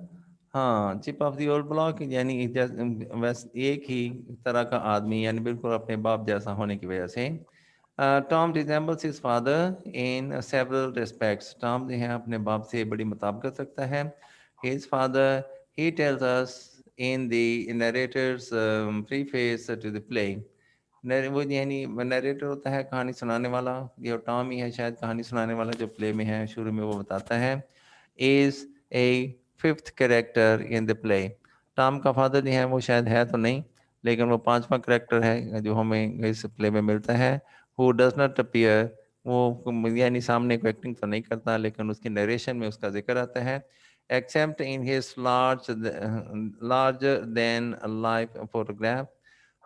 हाँ, chip off the old block यानी बस एक ही तरह का आदमी, यानी बिल्कुल अपने बाप जैसा होने की वजह से। Tom resembles his father in several respects, Tom जो है अपने बाप से बड़ी मुताबिकत रखता है। His father, he tells us in the narrator's preface to the play, वो यानी नरेटर होता है, कहानी सुनाने वाला, ये टॉम ही है शायद कहानी सुनाने वाला, जो प्ले में है शुरू में वो बताता है, is A fifth character in the play. Tom का फादर जो है वो शायद है तो नहीं, लेकिन वो पांचवा कैरेक्टर है जो हमें इस प्ले में मिलता है। हु डज नॉट अपीयर, वो यानी सामने को एक्टिंग तो नहीं करता, लेकिन उसकी नरेशन में उसका जिक्र आता है। Accept in his larger than life photograph,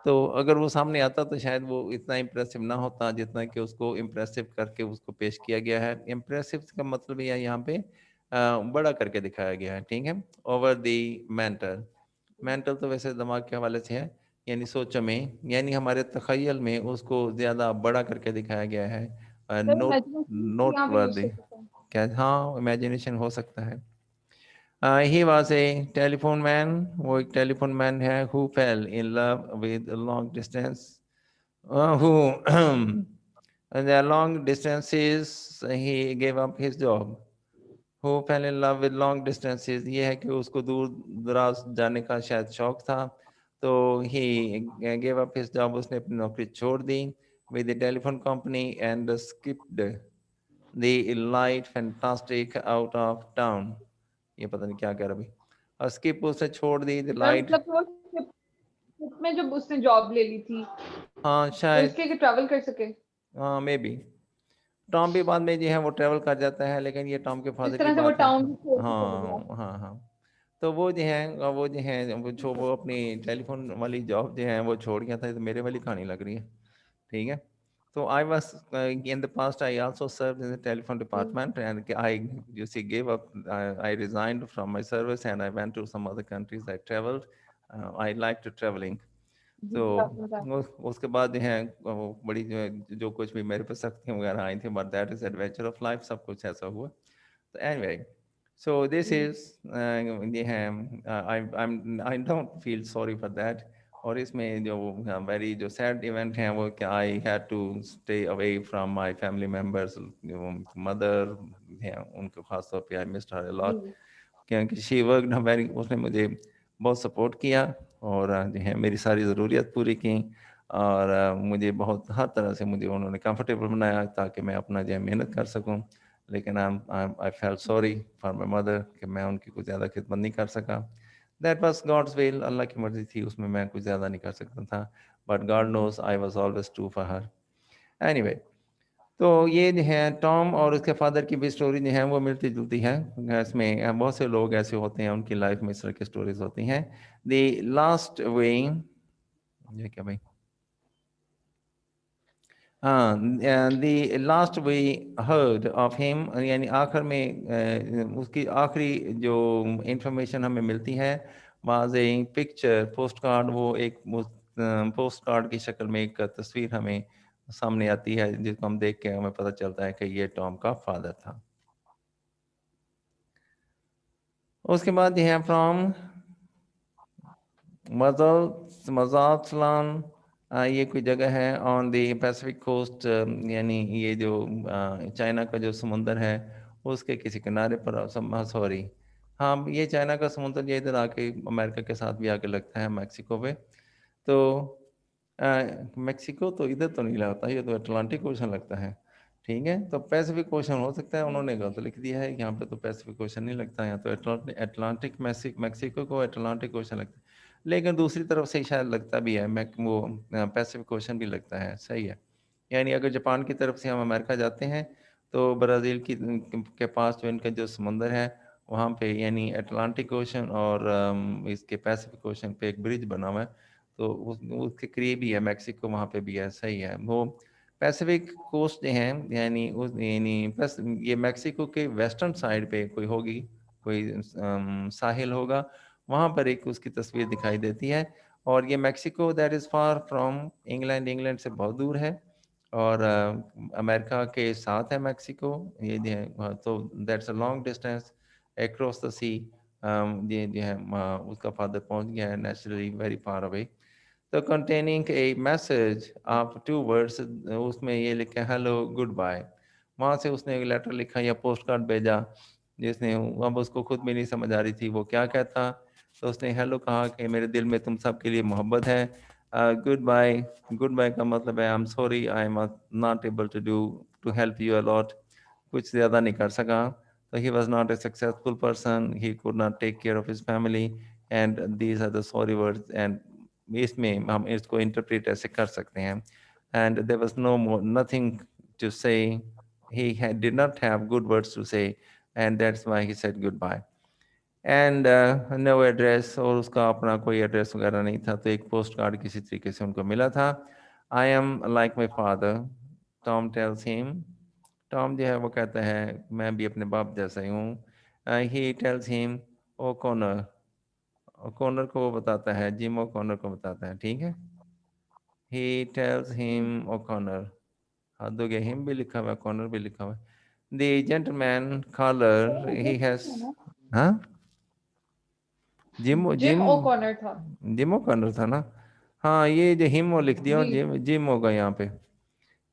तो अगर वो सामने आता तो शायद वो इतना इम्प्रेसिव ना होता जितना कि उसको इम्प्रेसिव करके उसको पेश किया गया है। इम्प्रेसिव का मतलब यह यहाँ पे बड़ा करके दिखाया गया है, ठीक है। ओवर द मेंटल, मेंटल तो वैसे दिमाग के हवाले से है, यानी सोचों में, यानी हमारे तखयल में उसको ज़्यादा बड़ा करके दिखाया गया है। सर नोट इमेजिनेशन नोट यहाँ पे यूज वर्दी, कर सकते हैं। क्या, हाँ, इमेजिनेशन हो सकता है। He was a telephone man, वो एक टेलीफोन मैन है। Who fail in love with long distance, who the long distances he gave up his job। who fell in love with long distances, ये है कि उसको दूर दराज जाने का शायद शौक था, तो he gave up his job, उसने अपनी नौकरी छोड़ दी with the telephone company and skipped the light fantastic out of town। ये पता नहीं क्या कह रहा भाई, और skip उसने छोड़ दी the सर light, मतलब कि वो शिप में जब उसने जॉब ले ली थी हाँ तो शायद, इसलिए कि ट्रैवल कर सके, हाँ मे बी। टॉम भी बाद में जो है वो ट्रैवल कर जाता है, लेकिन ये टॉम के जिस फादर की तरह से वो बात है। टाउन छोड़ के चले गया। हाँ हाँ हाँ। तो वो जो है वो अपनी टेलीफोन वाली जॉब जो है वो छोड़ गया था। तो मेरे वाली कहानी लग रही है, ठीक है। तो I was in the past I also served in the telephone department and I you see give up, I resigned from my service and I went to some other countries, I travelled, I like to travelling. जी तो काफी मजा उसके बाद जो है वो बड़ी जो है जो कुछ भी मेरे पे सख्तियाँ वगैरह आई थी, but that is adventure of life, सब कुछ ऐसा हुआ। तो एनीवे, सो दिस इज ये है, I don't feel sorry for that. और इसमें जो वेरी जो सैड इवेंट है वो कि I had to stay away from my family members, mother है उनको खास तौर पे I missed her a lot, जी। क्योंकि शी वर्कड वेरी, उसने मुझे बहुत सपोर्ट किया और जो है मेरी सारी ज़रूरियत पूरी की और मुझे बहुत हर तरह से मुझे उन्होंने कंफर्टेबल बनाया ताकि मैं अपना जो है मेहनत कर सकूं। लेकिन आई फेल्ट सॉरी जी। फॉर माई मदर कि मैं उनकी कुछ ज़्यादा खिदमत नहीं कर सका। That was God's will, Allah की मर्ज़ी थी, उसमें मैं कुछ ज़्यादा नहीं कर सकता था। But God knows I was always true for her. Anyway, तो ये जो है टॉम और उसके फादर की भी स्टोरी जो है वो मिलती-जुलती है। इसमें बहुत से लोग ऐसे होते हैं उनकी लाइफ में इस तरह की स्टोरीज़ होती हैं। द लास्ट वे, ये क्या भाई? हाँ, the last we heard of him, यानी आखिर में उसकी आखिरी जो इंफॉर्मेशन हमें मिलती है was a picture post card, वो एक पोस्ट कार्ड की शक्ल में एक तस्वीर हमें सामने आती है जिसको हम देख के हमें पता चलता है कि ये टॉम का फादर था। उसके बाद ये है फ्रॉम मज़ातलान, ये कोई जगह है ऑन द पैसिफिक कोस्ट, यानी ये जो चाइना का जो समुंदर है उसके किसी किनारे पर, सॉरी, हाँ ये चाइना का समुंदर, ये इधर आके अमेरिका के साथ भी आके लगता है मैक्सिको पे। तो मेक्सिको तो इधर तो नहीं लगता, ये तो अटलांटिक ओशन लगता है। ठीक है, तो पैसिफिक ओशन हो सकता है, उन्होंने गलत लिख दिया है, यहाँ पे तो पैसिफिक ओशन नहीं लगता, यहाँ तो अटलांटिक मैक्सिको को अटलांटिक ओशन लगता है। लेकिन दूसरी तरफ से शायद लगता भी है, वो पैसिफिक ओशन भी लगता है, सही है। यानी अगर जापान की तरफ से हम अमेरिका जाते हैं तो ब्राज़ील की के पास जो इनका जो समुंदर है वहाँ पे, यानी अटलांटिक ओशन और इसके पैसिफिक ओशन पे एक ब्रिज बना हुआ है, तो उसके करीब ही है मैक्सिको, वहाँ पे भी है, सही है। वो पैसिफिक कोस्ट जो है, यानी उस यानी ये मैक्सिको के वेस्टर्न साइड पे कोई होगी, कोई साहिल होगा, वहाँ पर एक उसकी तस्वीर दिखाई देती है। और ये Mexico that is far from England, England से बहुत दूर है और अमेरिका के साथ है मैक्सिको, ये जो है तो that's a long distance across the sea. ये जो है उसका फादर पहुंच गया है नेचुरली वेरी फार अवे, तो containing a message of two words, उसमें ये लिखा है हेलो गुड बाय। वहाँ से उसने एक लेटर लिखा या पोस्ट कार्ड भेजा, जिसने, अब उसको खुद भी नहीं समझ आ रही थी वो क्या कहता, तो उसने हेलो कहा कि मेरे दिल में तुम सब के लिए मोहब्बत है। गुड बाय, गुड बाय का मतलब है I am sorry, I am not able to help you a lot, कुछ ज़्यादा नहीं कर सका। तो he was not a successful person, he could not take care of his family and these are the sorry words, and इसमें हम इसको इंटरप्रेट ऐसे कर सकते हैं, and there was no more nothing to से, he did not have good words to say and that's why he said goodbye and no address, और उसका अपना कोई एड्रेस वगैरह नहीं था, तो एक पोस्ट कार्ड किसी तरीके से उनको मिला था। I am like my father, Tom tells him, Tom जो है वो कहता है मैं भी अपने बाप जैसा ही हूँ। He tells him O'Connor, Connor को वो बताता है, जिम ओ कॉर्नर को बताता है, ठीक है। He tells him O'Connor, हाथ धो गया, हिम भी लिखा हुआ है, कॉर्नर भी लिखा हुआ है। The gentleman caller he has, हाँ जिम जिम जिम ओकॉनर था। जिम ओकॉनर था ना। हाँ ये जो हिम लिख दिया, और जी। जिम जिम होगा यहाँ पे,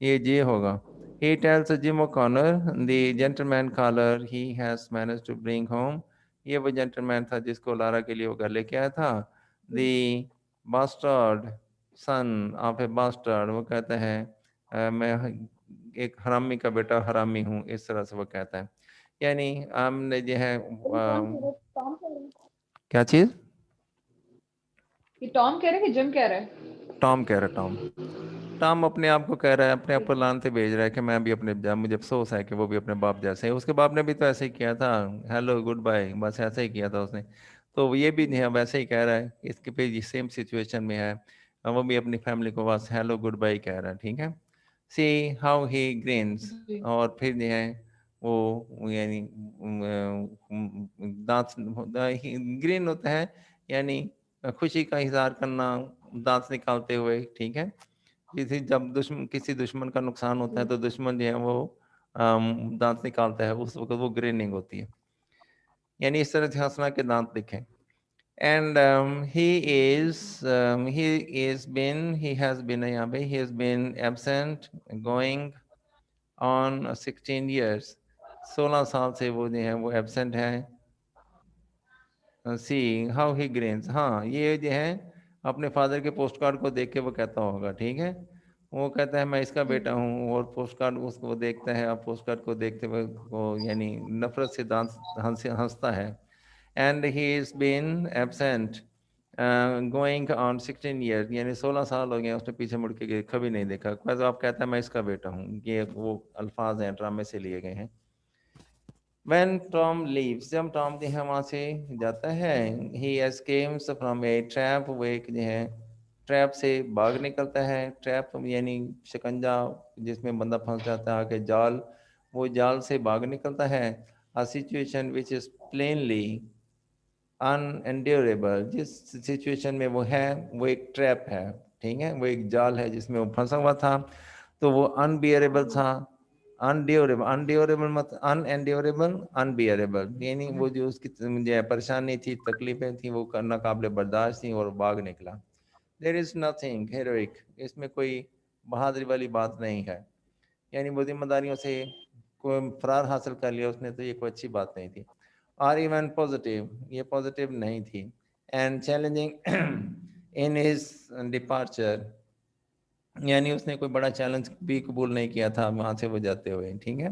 ये जे होगा। He tells Jim O'Connor the gentleman caller he has manage to bring home, ये वो जेंटलमैन था जिसको लारा के लिए वो घर लेके आया था। The bastard son of a bastard, वो कहता है मैं एक हरामी का बेटा हरामी हूँ, इस तरह से वो कहता है। यानी हमने जो है क्या चीज़, ये टॉम कह रहे हैं कि जिम कह रहे हैं? टॉम कह रहा है, टॉम, टॉम अपने आप को कह रहा है, अपने आप को लान से भेज रहा है कि मैं भी अपने मुझे अफसोस है कि वो भी अपने बाप जैसे है, उसके बाप ने भी तो ऐसे ही किया था, हेलो गुड बाय, बस ऐसे ही किया था उसने। तो ये भी नहीं है, वैसे ही कह रहा है, इसके पे सेम सिचुएशन में है, वो भी अपनी फैमिली को बस हेलो गुड बाय कह रहा है, ठीक है। सी हाउ ही ग्रीन्स, जी। और फिर जो है वो यानी दांत ग्रीन होता है, यानी खुशी का इजहार करना दांत निकालते हुए, ठीक है। किसी दुश्मन का नुकसान होता है जी। तो दुश्मन जो है वो दांत निकालता है, उस वक्त वो ग्रेनिंग होती है, यानी इस तरह से हंसना के दांत दिखें। And he has been यहाँ पे he has been absent going on 16 years. 16 साल से वो जो है वो absent है. Seeing how he grins. हाँ, ये जो है अपने फादर के पोस्ट कार्ड को देख के वो कहता होगा, ठीक है. वो कहता है मैं इसका बेटा हूँ, और पोस्ट कार्ड उसको देखता है, आप पोस्ट कार्ड को देखते हुए वो यानी नफरत से हंसता है. And he is been absent going on 16 year, यानी 16 साल हो गए उसने पीछे मुड़ के कभी नहीं देखा. तो आप कहता है मैं इसका बेटा हूँ. ये वो अल्फाज हैं, ड्रामे से लिए गए हैं. When Tom leaves, जब टॉम जो है वहाँ से जाता है, he escapes from a trap, वो एक जो है ट्रैप से भाग निकलता है. ट्रैप यानी शिकंजा जिसमें बंदा फंस जाता है, आके जाल, वो जाल से भाग निकलता है. A situation which is plainly अनएंड्योरेबल, जिस सिचुएशन में वो है वो एक ट्रैप है, ठीक है, वो एक जाल है जिसमें वो फंसा हुआ था. तो वो अनबियरेबल था. अनड्योरेबल, अनड्योरेबल मत अनएंड्योरेबल, अनबियरेबल, यानी वो जो उसकी जो परेशानी थी, तकलीफें थी, वो करना काबिल बर्दाश्त थी, और भाग निकला. देयर इज नथिंग हेरोइक, इसमें कोई बहादुरी वाली बात नहीं है. यानी वो जिम्मेदारियों से कोई फरार हासिल कर लिया उसने, तो ये कोई अच्छी बात नहीं थी. और इवन पॉजिटिव, ये पॉजिटिव नहीं थी. And challenging in his departure, यानी उसने कोई बड़ा चैलेंज भी कबूल नहीं किया था वहाँ से वो जाते हुए, ठीक है.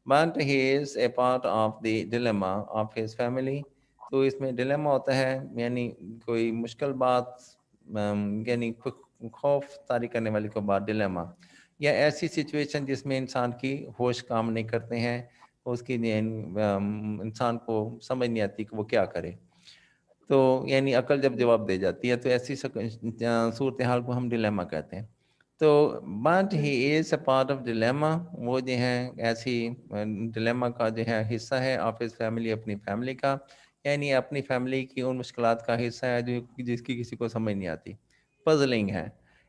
But he is a part of the dilemma of his family. तो इसमें डिलेमा होता है, यानी कोई मुश्किल बात, यानी खौफ तारी करने वाली को बात डिलेमा, या ऐसी सिचुएशन जिसमें इंसान की होश काम नहीं करते हैं, उसकी इंसान को समझ नहीं आती कि वो क्या करे. तो यानी अकल जब जवाब दे जाती है, तो ऐसी सूरत हाल को हम डिलेमा कहते हैं. तो but he is a part of dilemma, वो जो है ऐसी डिलेमा का जो है हिस्सा है ऑफ हिज फैमिली, अपनी फैमिली का, यानी अपनी फैमिली की उन मुश्किलात का हिस्सा है जो जिसकी किसी को समझ नहीं आती, पजलिंग है.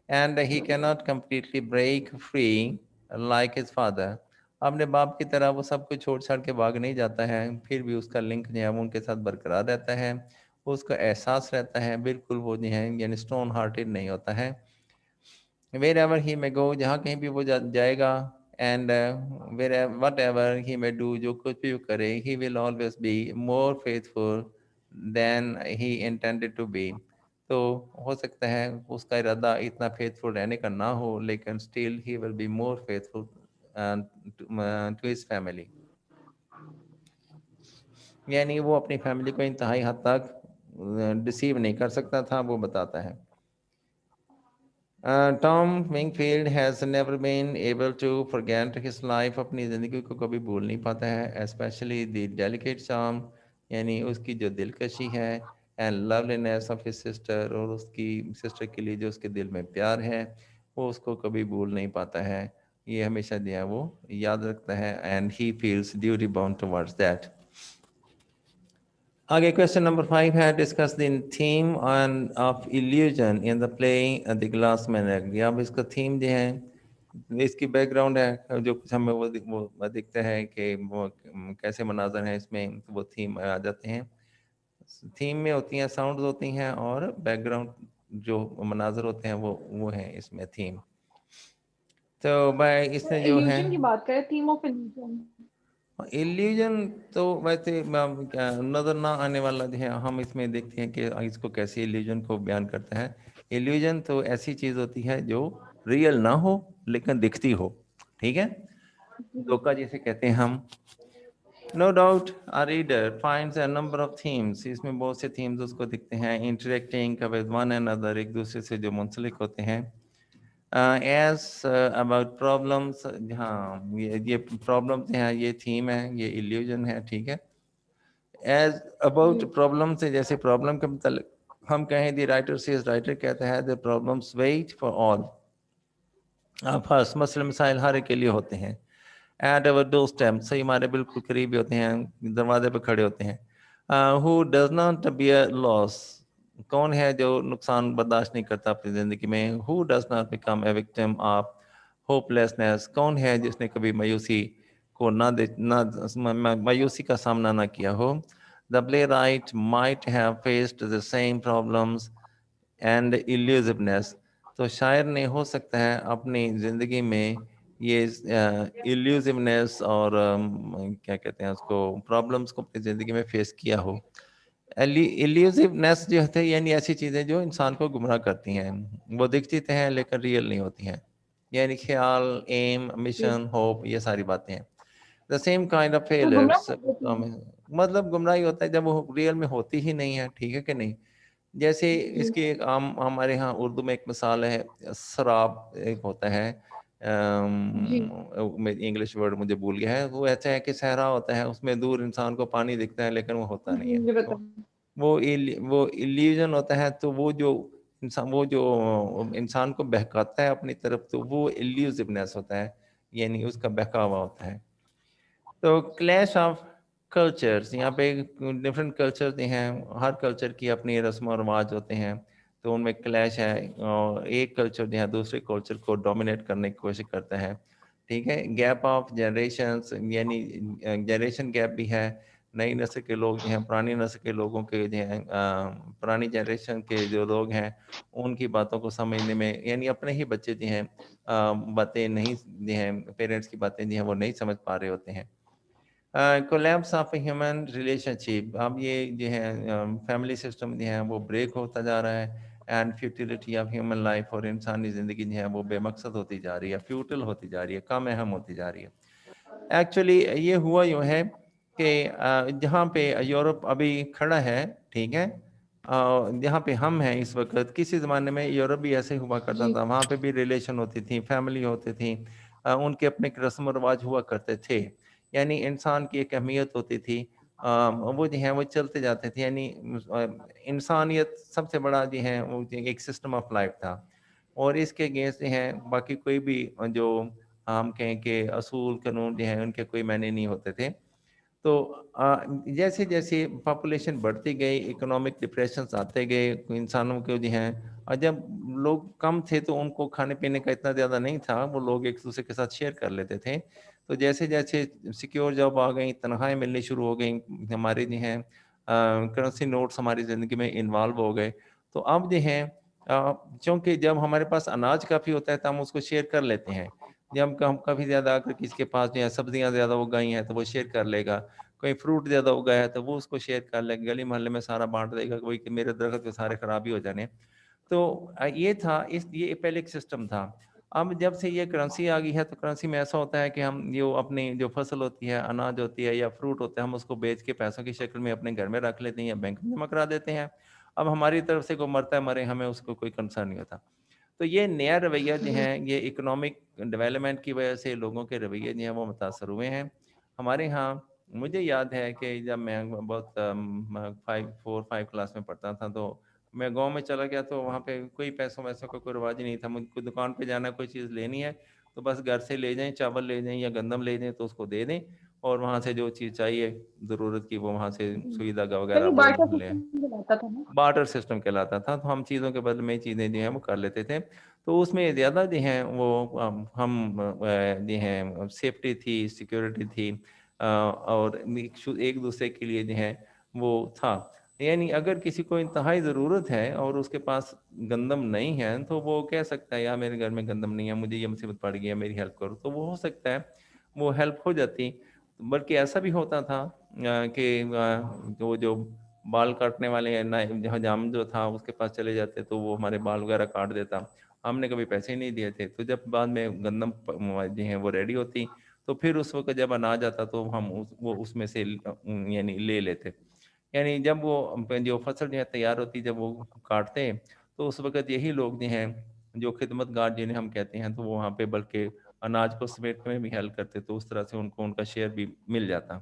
And he can not completely break free like his father. अपने बाप की तरह वो सब कुछ छोड़ छाड़ के भाग नहीं जाता है, फिर भी उसका लिंक जो है वो उनके साथ बरकरार रहता है, उसका एहसास रहता है, बिल्कुल वो जो है यानी स्टोन हार्टेड नहीं होता है. वेर एवर ही मे गो, जहाँ कहीं भी वो जाएगा, and where whatever he may do, जो कुछ भी वो करे, he will always be more faithful than he intended to be. तो हो सकता है उसका इरादा इतना फेथफुल रहने का ना हो, लेकिन still he will be more faithful to his family. यानी वो अपनी फैमिली को इंतहाई हद तक डिसीव नहीं कर सकता था, वो बताता है. Tom Wingfield has never been able to forget his life, अपनी ज़िंदगी को कभी भूल नहीं पाता है, स्पेशली द डेलिकेट चार्म, यानी उसकी जो दिलकशी है, and loveliness of his sister, और उसकी सिस्टर के लिए जो उसके दिल में प्यार है, वो उसको कभी भूल नहीं पाता है. ये हमेशा जो है वो याद रखता है, and he feels duty bound towards that. आगे क्वेश्चन नंबर 5 है, discuss the theme of illusion in the play the glass manner. अब इसका थीम जो है, इसकी बैकग्राउंड है, जो कुछ हमें वो दिखता है कि वो कैसे मनाजर हैं इसमें, तो वो थीम आ जाते हैं. थीम में होती हैं साउंड्स होती हैं, और बैकग्राउंड जो मनाजर होते हैं वो है इसमें थीम. तो भाई इसने जो है इल्यूजन की बात करें, थीम ऑफ इल्यूजन. इल्यूजन, तो वैसे नजर ना आने वाला जो है, हम इसमें देखते हैं कि इसको कैसे इल्यूजन को बयान करता है. इल्यूजन तो ऐसी चीज होती है जो रियल ना हो लेकिन दिखती हो, ठीक है, धोखा जिसे कहते हैं हम. No doubt a reader finds a number of themes, इसमें बहुत से थीम्स उसको दिखते हैं. Interacting with one and other, एक दूसरे से जो मुंसलिक होते हैं. एज अबाउट प्रॉब्लम्स, हाँ ये प्रॉब्लम्स हैं, ये थीम है, ये इल्यूजन है, ठीक है. एज अबाउट प्रॉब्लम से, जैसे प्रॉब्लम के मतलब हम कहें दी राइटर से, राइटर कहता है the problems wait for all. आप हर मसले मसाइल हर एक के लिए होते हैं. एट अवर डोर स्टेप, सही हमारे बिल्कुल करीब होते हैं, दरवाजे पे खड़े होते हैं. Who does not bear loss, कौन है जो नुकसान बर्दाश्त नहीं करता अपनी ज़िंदगी में. Who does not become a victim of hopelessness, कौन है जिसने कभी मायूसी को ना मायूसी का सामना ना किया हो. The playwright might have faced the same problems and elusiveness. तो शायर ने हो सकता है अपनी ज़िंदगी में ये इल्यूसिवनेस और क्या कहते हैं उसको, प्रॉब्लम्स को अपनी ज़िंदगी में फेस किया हो। इल्यूसिवनेस जो होते हैं यानी ऐसी चीज़ें जो इंसान को गुमराह करती हैं, वो दिखती तो हैं लेकिन रियल नहीं होती हैं, यानी ख्याल, एम, जी। मिशन, होप, ये सारी बातें हैं। द सेम काइंड ऑफ तो गुमराह फेलियर्स, कर देती हैं। मतलब गुमराही होता है जब वो रियल में होती ही नहीं है, ठीक है कि नहीं? जैसे जी। इसकी एक आम हमारे यहाँ उर्दू में एक मिसाल है, शराब एक होता है, जी। मैं इंग्लिश वर्ड मुझे भूल गया है, वो ऐसा है कि सहरा होता है, उसमें दूर इंसान को पानी दिखता है लेकिन वो होता नहीं जी, है। मुझे तो बताइए। वो इल्यूजन होता है, तो वो जो इंसान को बहकाता है अपनी तरफ, तो वो इल्यूसिवनेस होता है, यानी उसका बहकावा होता है। तो क्लैश ऑफ कल्चर्स, यहाँ पे डिफरेंट कल्चर हैं, हर कल्चर की अपनी रस्म और रिवाज होते हैं, तो उनमें क्लैश है और एक कल्चर जो है दूसरे कल्चर को डोमिनेट करने की कोशिश करता है, ठीक है। गैप ऑफ जनरेशंस, यानी जनरेशन गैप भी है, नई नस्ल के लोग जो हैं पुरानी नस्ल के लोगों के जो हैं पुरानी जनरेशन के जो लोग हैं उनकी बातों को समझने में, यानी अपने ही बच्चे जो हैं बातें नहीं, जो हैं पेरेंट्स की बातें जो हैं वो नहीं समझ पा रहे होते हैं। कोलैप्स ऑफ ह्यूमन रिलेशनशिप, अब ये जो है फैमिली सिस्टम जो है वो ब्रेक होता जा रहा है, and futility of human life, और इंसानी ज़िंदगी जो है वो बेमकसद होती जा रही है, फ्यूटिल होती जा रही है, कम अहम होती जा रही है। एक्चुअली ये हुआ यूँ है कि जहाँ पे यूरोप अभी खड़ा है, ठीक है, जहाँ पे हम हैं इस वक्त, किसी ज़माने में यूरोप भी ऐसे हुआ करता जी। था, वहाँ पे भी रिलेशन होती थी, फैमिली होती थी, उनके अपने रस्म रिवाज हुआ करते थे, यानी इंसान की एक अहमियत होती थी, वो जो है वो चलते जाते थे, यानी इंसानियत सबसे बड़ा जो है वो एक सिस्टम ऑफ लाइफ था, और इसके अगेंस्ट जो है बाकी कोई भी जो हम कहें कि असूल कानून जो हैं उनके कोई मायने नहीं होते थे। तो जैसे जैसे पॉपुलेशन बढ़ती गई, इकोनॉमिक डिप्रेशंस आते गए, इंसानों के जो हैं, और जब लोग कम थे तो उनको खाने पीने का इतना ज़्यादा नहीं था, वो लोग एक दूसरे के साथ शेयर कर लेते थे। तो जैसे जैसे सिक्योर जॉब आ गई, तनख्वाहें मिलनी शुरू हो गई, हमारे जो हैं करेंसी नोट्स हमारी ज़िंदगी में इन्वॉल्व हो गए, तो अब जो हैं चूँकि जब हमारे पास अनाज काफ़ी होता है तो हम उसको शेयर कर लेते हैं। जब हम काफ़ी ज़्यादा, अगर किसी के पास जो है सब्जियाँ ज़्यादा उगाई हैं तो वो शेयर कर लेगा, कोई फ्रूट ज़्यादा उगाया है तो वो उसको शेयर कर लेगा, गली मोहल्ले में सारा बाँट देगा, कोई कि मेरे दरख़्त तो सारे ख़राब ही हो जाने। तो ये था, इस ये पहले एक सिस्टम था। अब जब से ये करेंसी आ गई है तो करेंसी में ऐसा होता है कि हम जो अपनी जो फसल होती है, अनाज होती है या फ्रूट होता है, हम उसको बेच के पैसों की शक्ल में अपने घर में रख लेते हैं या बैंक में जमा करा देते हैं। अब हमारी तरफ से कोई मरता है मरे, हमें उसको कोई कंसर्न नहीं होता। तो ये नया रवैया जो जी। है, ये इकोनॉमिक डेवलपमेंट की वजह से लोगों के रवैये जो हैं वो मुतासर हुए हैं। हमारे यहाँ मुझे याद है कि जब मैं बहुत 5 क्लास में पढ़ता था, तो मैं गाँव में चला गया, तो वहाँ पे कोई पैसों-वैसों का कोई रिवाज ही नहीं था। मुझको दुकान पे जाना है, कोई चीज़ लेनी है, तो बस घर से ले जाएँ, चावल ले जाएँ या गंदम ले जाएँ तो उसको दे दें, और वहाँ से जो चीज़ चाहिए ज़रूरत की वो वहाँ से सुई धागा वगैरह यानी वो बार्टर ले। सिस्टम चलाता था ना? बार्टर सिस्टम कहलाता था, तो हम चीज़ों के बदले में चीज़ें जो हैं वो कर लेते थे। तो उसमें ज़्यादा जो हैं वो हम जो हैं सेफ्टी थी, सिक्योरिटी थी, और एक-दूसरे के लिए जो है वो था। यानी अगर किसी को इंतहाई ज़रूरत है और उसके पास गंदम नहीं है, तो वो कह सकता है यार मेरे घर में गंदम नहीं है, मुझे ये मुसीबत पड़ गई है, मेरी हेल्प करो। तो वो हो सकता है, वो हेल्प हो जाती। बल्कि ऐसा भी होता था कि वो जो बाल काटने वाले हैं ना, हजाम जो था उसके पास चले जाते तो वो हमारे बाल वगैरह काट देता। हमने कभी पैसे ही नहीं दिए थे। तो जब बाद में गंदम जो है वो रेडी होती, तो फिर उस वक़्त जब अनाज आता तो हम वो उसमें से यानी ले लेते। यानी जब वो जो फसल जो है तैयार होती, जब वो काटते हैं, तो उस वक़्त यही लोग जो हैं, जो खिदमतगार जिन्हें हम कहते हैं, तो वो वहाँ पे बल्कि अनाज को समेटने में भी हेल्प करते, तो उस तरह से उनको उनका शेयर भी मिल जाता।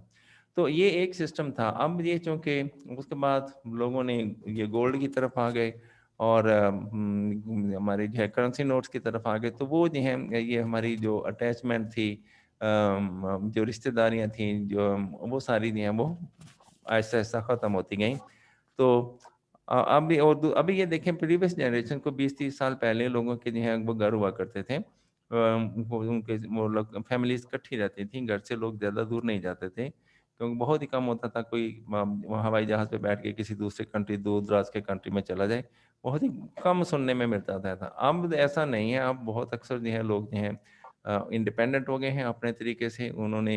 तो ये एक सिस्टम था। अब ये चूँकि उसके बाद लोगों ने ये गोल्ड की तरफ आ गए और हमारे जो है करेंसी नोट्स की तरफ आ गए, तो वो जो है ये हमारी जो अटैचमेंट थी, जो रिश्तेदारियाँ थी, जो वो सारी जो हैं वो आहिस्ता-आहिस्ता ख़त्म होती गईं। तो अभी और अभी ये देखें, प्रीवियस जनरेशन को 20-30 साल पहले लोगों के जो हैं वो घर हुआ करते थे। वो उनके वो लोग फैमिलीज़ इकट्ठी रहती थी, घर से लोग ज़्यादा दूर नहीं जाते थे। क्योंकि बहुत ही कम होता था कोई हवाई जहाज़ पे बैठ के किसी दूसरे कंट्री, दूर दराज के कंट्री में चला जाए, बहुत ही कम सुनने में मिलता था। अब ऐसा नहीं है, अब बहुत अक्सर जो है लोग जो हैं इंडिपेंडेंट हो गए हैं अपने तरीके से, उन्होंने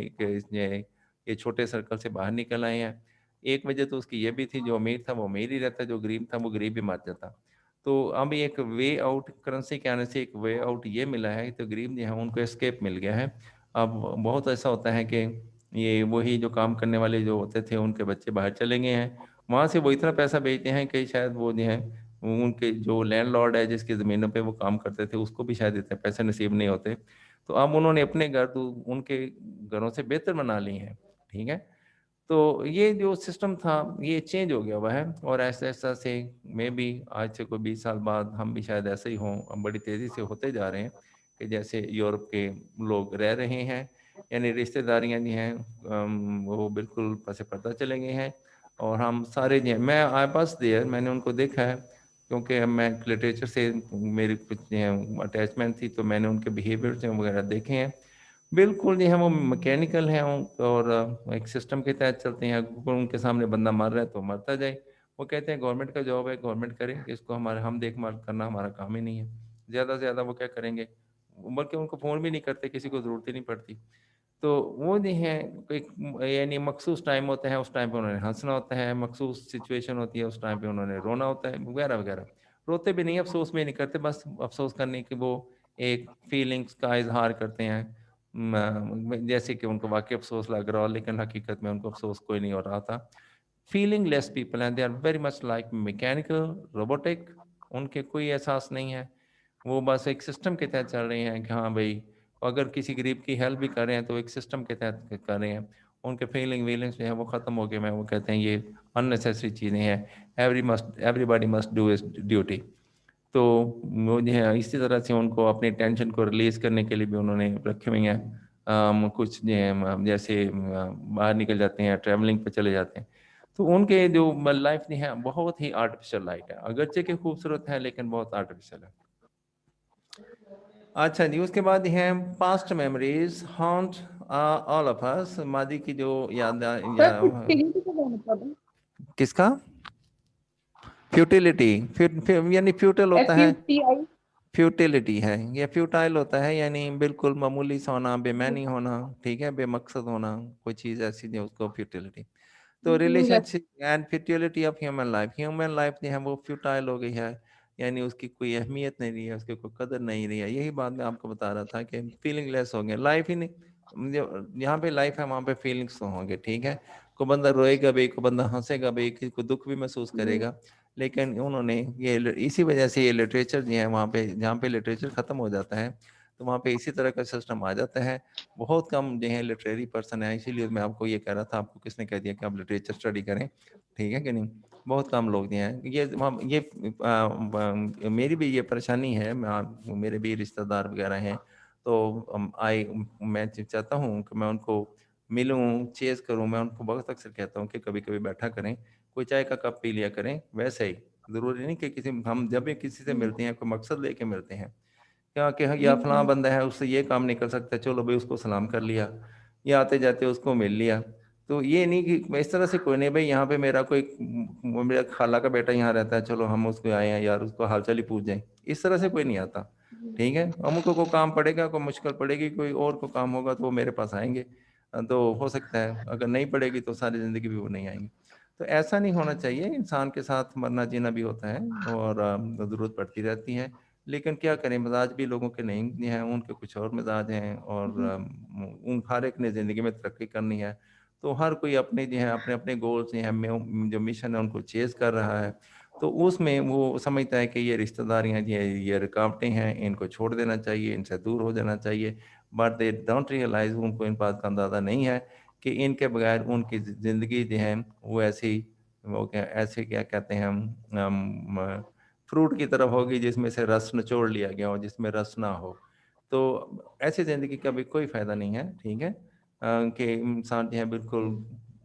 ये छोटे सर्कल से बाहर निकल आए हैं। एक वजह तो उसकी ये भी थी, जो अमीर था वो अमीर ही रहता, जो गरीब था वो गरीब ही मर जाता। तो अब एक वे आउट, करेंसी के आने से एक वे आउट ये मिला है, तो गरीब जो है उनको एस्केप मिल गया है। अब बहुत ऐसा होता है कि ये वही जो काम करने वाले जो होते थे, उनके बच्चे बाहर चले गए हैं, वहाँ से वो इतना पैसा भेजते हैं कि शायद वो जो है उनके जो लैंडलॉर्ड है जिसकी ज़मीनों पे वो काम करते थे, उसको भी शायद इतने पैसे नसीब नहीं होते। तो अब उन्होंने अपने घर तो उनके घरों से बेहतर बना लिए हैं, ठीक है? तो ये जो सिस्टम था ये चेंज हो गया हुआ है, और ऐसा-ऐसा से मे बी आज से कोई 20 साल बाद हम भी शायद ऐसे ही हों, हम बड़ी तेज़ी से होते जा रहे हैं कि जैसे यूरोप के लोग रह रहे हैं, यानी रिश्तेदारियाँ जो हैं वो बिल्कुल पसे पर्दा चले गए हैं, और हम सारे जो हैं, मैं आई वाज़ देयर, मैंने उनको देखा है, क्योंकि मैं लिटरेचर से मेरी कुछ जो है अटैचमेंट थी, तो मैंने उनके बिहेवियर जो वगैरह देखे हैं। बिल्कुल जी, हाँ, वो मैकेनिकल हैं और एक सिस्टम के तहत चलते हैं। अगर उनके सामने बंदा मर रहा है तो मरता जाए। वो कहते हैं गवर्नमेंट का जॉब है, गवर्नमेंट करे, इसको हमारे हम देखभाल करना हमारा काम ही नहीं है। ज़्यादा से ज़्यादा वो क्या करेंगे? बल्कि उनको फ़ोन भी नहीं करते, किसी को ज़रूरत ही नहीं पड़ती। तो वो जो है एक यानी मखसूस टाइम होता है, उस टाइम पे उन्होंने हँसना होता है, मखसूस सिचुएशन होती है, उस टाइम पे उन्होंने रोना होता है, वगैरह-वगैरह। रोते भी नहीं, अफ़सोस भी नहीं करते, बस अफ़सोस करने की वो एक फीलिंग्स का इज़हार करते हैं। जैसे कि उनको वाक़ई अफ़सोस लग रहा हो, लेकिन हकीकत में उनको अफ़सोस कोई नहीं हो रहा था। फीलिंगलेस पीपल हैं, they are very much like mechanical, robotic, उनके कोई एहसास नहीं है। वो बस एक सिस्टम के तहत चल रहे हैं कि हाँ भाई, अगर किसी गरीब की हेल्प भी कर रहे हैं तो एक सिस्टम के तहत कर रहे हैं। उनके फीलिंग्स जो है वो ख़त्म हो गए हैं, वो कहते हैं ये अननेसेसरी चीज़ें हैं, everybody must do his duty. तो वो जो है इसी तरह से उनको अपनी टेंशन को रिलीज़ करने के लिए भी उन्होंने रखे हुए हैं। कुछ जो है जैसे बाहर निकल जाते हैं, ट्रैवलिंग पे चले जाते हैं। तो उनके जो लाइफ़ जो है बहुत ही आर्टिफ़िशियल लाइफ़ है। अगरचे कि खूबसूरत है, लेकिन बहुत आर्टिफ़िशियल है। अच्छा जी, उसके बाद है past memories haunt all of us, मादी की जो याद या सर फ्यूटिलिटी का क्या मतलब है? किसका? फ्यूटिलिटी, यानी फ्यूटाइल होता है, FUTI? फ्यूटिलिटी है, ये फ्यूटाइल होता है, यानी बिल्कुल मामूली सा होना, बेमानी होना, ठीक है, बेमकसद होना, कोई चीज़ ऐसी नहीं, उसको फ्यूटिलिटी। तो meaningless. Relationship and futility of human life जो है वो फ्यूटाइल हो गई है, यानी उसकी कोई अहमियत नहीं रही है, उसकी कोई कदर नहीं रही है। यही बात मैं आपको बता रहा था कि फीलिंगलेस हो गए, लाइफ ही नहीं, जहाँ पे लाइफ है वहाँ पे फीलिंग्स तो होंगे, ठीक है। कोई बंदा रोएगा भी, कोई बंदा हंसेगा भी, किसी को दुख भी महसूस करेगा, लेकिन उन्होंने इसी वजह से ये लिटरेचर जो है वहाँ पे, जहाँ पे लिटरेचर खत्म हो जाता है तो वहाँ पे इसी तरह का सिस्टम आ जाता है। बहुत कम जो है लिटरेरी पर्सन है, इसीलिए मैं आपको ये कह रहा था, आपको किसने कह दिया कि आप लिटरेचर स्टडी करें, ठीक है कि नहीं? बहुत कम लोग जो हैं ये मेरी भी ये परेशानी है, मेरे भी रिश्तेदार वगैरह हैं, तो मैं चाहता हूँ कि मैं उनको मिलूँ, चेज़ करूँ, मैं उनको बहुत अक्सर कहता हूँ कि कभी-कभी बैठा करें, कोई चाय का कप पी लिया करें, वैसे ही। ज़रूरी नहीं कि हम जब भी किसी से मिलते हैं, कोई मकसद लेके मिलते हैं। क्या कि हाँ, या फलाँ बंदा है, उससे ये काम निकल सकता है, चलो भई उसको सलाम कर लिया, या आते-जाते उसको मिल लिया। तो ये नहीं कि इस तरह से कोई नहीं, भई यहाँ पे मेरा कोई मेरा खाला का बेटा यहाँ रहता है, चलो हम उसको आए हैं यार, उसको हाल-चाल ही पूछ जाएँ। इस तरह से कोई नहीं आता, ठीक है? अमुक को काम पड़ेगा, कोई मुश्किल पड़ेगी, कोई और को काम होगा तो वो मेरे पास आएँगे। तो हो सकता है अगर नहीं पड़ेगी तो सारी ज़िंदगी भी वो नहीं आएँगे। तो ऐसा नहीं होना चाहिए, इंसान के साथ मरना-जीना भी होता है, और ज़रूरत पड़ती रहती है। लेकिन क्या करें, मिज़ाज भी लोगों के नहीं हैं, उनके कुछ और मिज़ाज हैं, और उन हर एक ने ज़िंदगी में तरक्की करनी है। तो हर कोई अपने जो है अपने-अपने गोल्स हैं, जो मिशन है उनको चेज़ कर रहा है। तो उसमें वो समझता है कि ये रिश्तेदारियाँ ये रुकावटें हैं, इनको छोड़ देना चाहिए, इनसे दूर हो जाना चाहिए। बट दे डोंट रियलाइज़, उनको इन बात का अंदाज़ा नहीं है कि इनके बगैर उनकी ज़िंदगी जो है वो ऐसे क्या कहते हैं हम फ्रूट की तरह होगी जिसमें से रस निचोड़ लिया गया हो, जिसमें रस ना हो। तो ऐसी ज़िंदगी का भी कोई फ़ायदा नहीं है, ठीक है? कि इंसान जो है बिल्कुल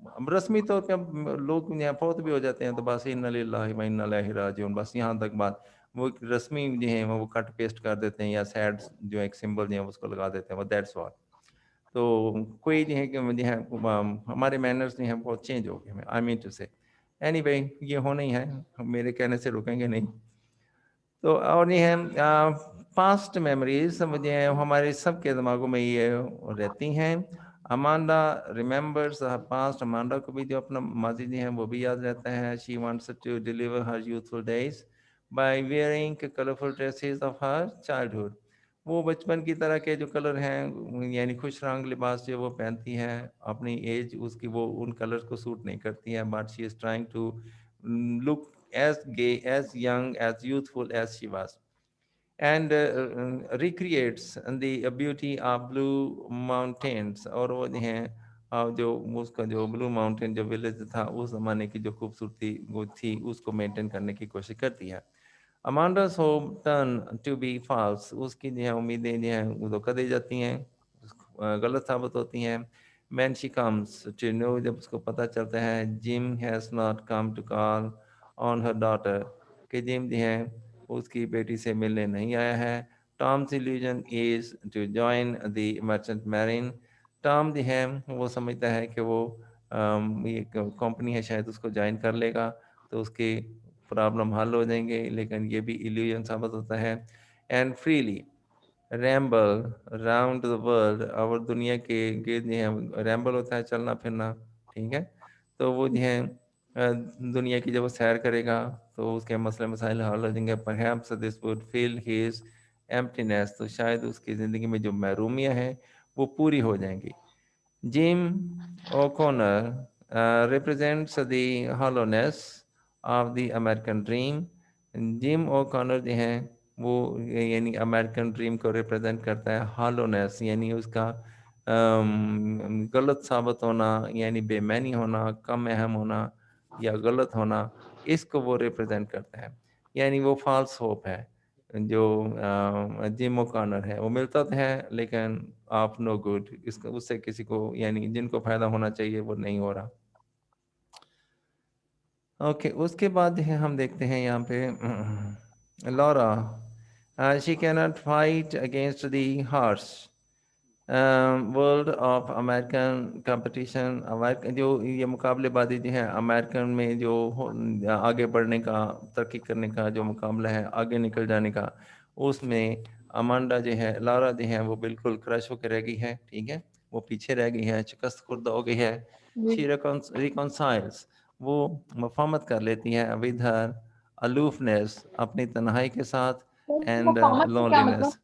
अब रस्मी तौर पे अब लोग यहाँ फ़ौत भी हो जाते हैं तो बस इन्ना लिल्लाहि व इन्ना इलैहि राजिऊन, बस यहाँ तक बात। वो एक रस्मी जो है वो कट पेस्ट कर देते हैं, या सैड जो एक सिंबल जो है उसको लगा देते हैं, वो दैट्स ऑल। तो कोई जो है कि जो है हमारे मैनर्स जो हैं बहुत चेंज हो गए, आई मीन टू से। एनीवे ये होना ही है, हम मेरे कहने से रुकेंगे नहीं। तो और ये है पास्ट मेमोरीज मुझे हमारे सबके दिमागों में ये रहती हैं। अमांडा रिमेंबर्स पास्ट, अमांडा को भी जो अपना माजी जो है वो भी याद रहता है। She wants to deliver her youthful days by wearing colourful dresses of her childhood. वो बचपन की तरह के जो कलर हैं यानी खुश रंग लिबास जो वो पहनती है, अपनी एज उसकी वो उन कलर्स को सूट नहीं करती है, but she is trying to look as gay, as young, as youthful as she was, and recreates the beauty of blue mountains। और वो जो हैं जो उसका जो ब्लू माउंटेन जो विलेज था उस जमाने की जो खूबसूरती वो थी उसको मेंटेन करने की कोशिश करती है। अमांडा's hope turn to be false। उसकी जो है उम्मीदें जो हैं वो धोखा दे जाती हैं, गलत साबित होती हैं। When she comes to know, जब उसको पता चलता है Jim has not come to call on her daughter, कि जिम जो है उसकी बेटी से मिलने नहीं आया है। Tom's illusion is to join the merchant marine। Tom जो है वो समझता है कि वो ये कंपनी है शायद उसको ज्वाइन कर लेगा तो उसके प्रॉब्लम हल हो जाएंगे, लेकिन ये भी इल्यूजन साबित होता है। And freely ramble round the world, और दुनिया के गिर्द जो है रैम्बल होता है चलना फिरना, ठीक है। तो वो जो है दुनिया की जब वो सैर करेगा तो उसके मसले मसाइल हल हो जाएंगे। Perhaps this would fill his emptiness, तो शायद उसकी ज़िंदगी में जो महरूमियाँ हैं वो पूरी हो जाएंगी। Jim O'Connor represents the hollowness of the American dream। Jim O'Connor जो हैं वो यानी अमेरिकन ड्रीम को रिप्रेजेंट करता है। हॉलोनेस यानी उसका गलत साबित होना, यानी बेमैनी होना, कम अहम होना या गलत होना, इसको वो रिप्रेजेंट करता है। यानी वो फॉल्स होप है जो जिम ओकॉनर है, वो मिलता तो है लेकिन ऑफ नो गुड, इसका उससे किसी को यानी जिनको फायदा होना चाहिए वो नहीं हो रहा। ओके उसके बाद है हम देखते हैं यहाँ पे Laura, she can not fight against the harsh world of American competition. American जो ये मुकाबलेबाजी जो है अमेरिकन में जो आगे बढ़ने का, तरक्की करने का जो मुकाबला है, आगे निकल जाने का, उसमें अमांडा जो है, लॉरा जो है वो बिल्कुल क्रश होकर रह गई है, ठीक है, वो पीछे रह गई है, शिकस्त खुर्द हो गई है। शी रिकॉन्साइल्स, वो मफामत कर लेती है विद हर अलूफनेस, अपनी तन्हाई के साथ, एंड मुफाहमत से क्या मतलब? लोनलीनेस।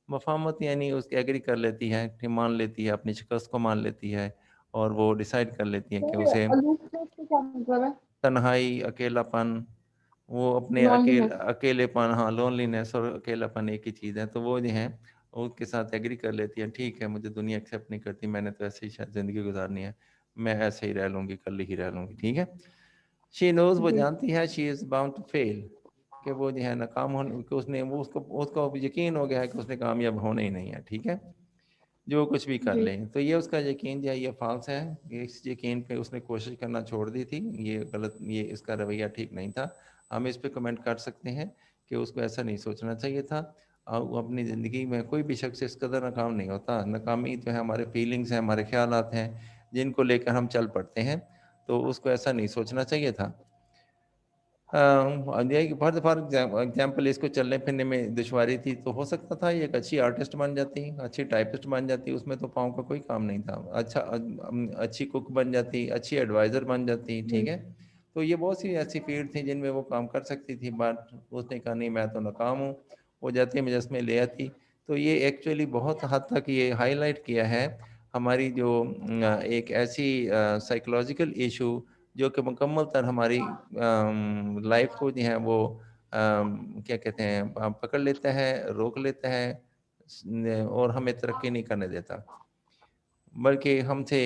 मफाहमत यानी उसकी एग्री कर लेती है कि मान लेती है, अपनी शिकस्त को मान लेती है और वो डिसाइड कर लेती है कि उसे अलूपनेस से क्या मतलब है? तन्हाई, अकेलापन, वो अपने लोनलीनेस। अकेलेपन, हाँ लोनलीनेस और अकेलापन एक ही चीज़ है। तो वो जो है उसके साथ एग्री कर लेती है, ठीक है मुझे दुनिया एक्सेप्ट नहीं करती, मैंने तो ऐसे ही शायद ज़िंदगी गुजारनी है, मैं ऐसे ही रह लूँगी, कल ही रह लूँगी, ठीक है। शी नोज, वो जी। जानती है, she is bound to fail, कि वो जो है नाकाम होने कि उसने वो उसको उसको यकीन हो गया है कि उसने कामयाब होना ही नहीं है, ठीक है, जो कुछ भी कर जी। ले। तो ये उसका यकीन जो है ये फाल्स है, इस यकीन पे उसने कोशिश करना छोड़ दी थी, ये गलत, ये इसका रवैया ठीक नहीं था। हम इस पे कमेंट कर सकते हैं कि उसको ऐसा नहीं सोचना चाहिए था। और वो अपनी ज़िंदगी में कोई भी शख्स इस कदर नाकाम नहीं होता। नाकामी जो है हमारे फीलिंग्स हैं, हमारे ख्यालात हैं, जिनको लेकर हम चल पड़ते हैं, तो उसको ऐसा नहीं सोचना चाहिए था। फॉर एग्जाम्पल इसको चलने फिरने में दुश्वारी थी तो हो सकता था ये एक अच्छी आर्टिस्ट बन जाती, अच्छी टाइपिस्ट बन जाती, उसमें तो पाँव का कोई काम नहीं था। अच्छा अच्छी कुक बन जाती, अच्छी एडवाइज़र बन जाती, ठीक है। तो ये बहुत सी ऐसी फील्ड थी जिनमें वो काम कर सकती थी, बट उसने कहा नहीं मैं तो नाकाम हूँ, वो जाती मुजस्मे ले आती। तो ये एक्चुअली बहुत हद तक ये हाईलाइट किया है हमारी जो एक ऐसी साइकोलॉजिकल इशू जो कि मुकम्मल तर हमारी लाइफ को जो है वो क्या कहते हैं पकड़ लेता है, रोक लेता है, और हमें तरक्की नहीं करने देता, बल्कि हमसे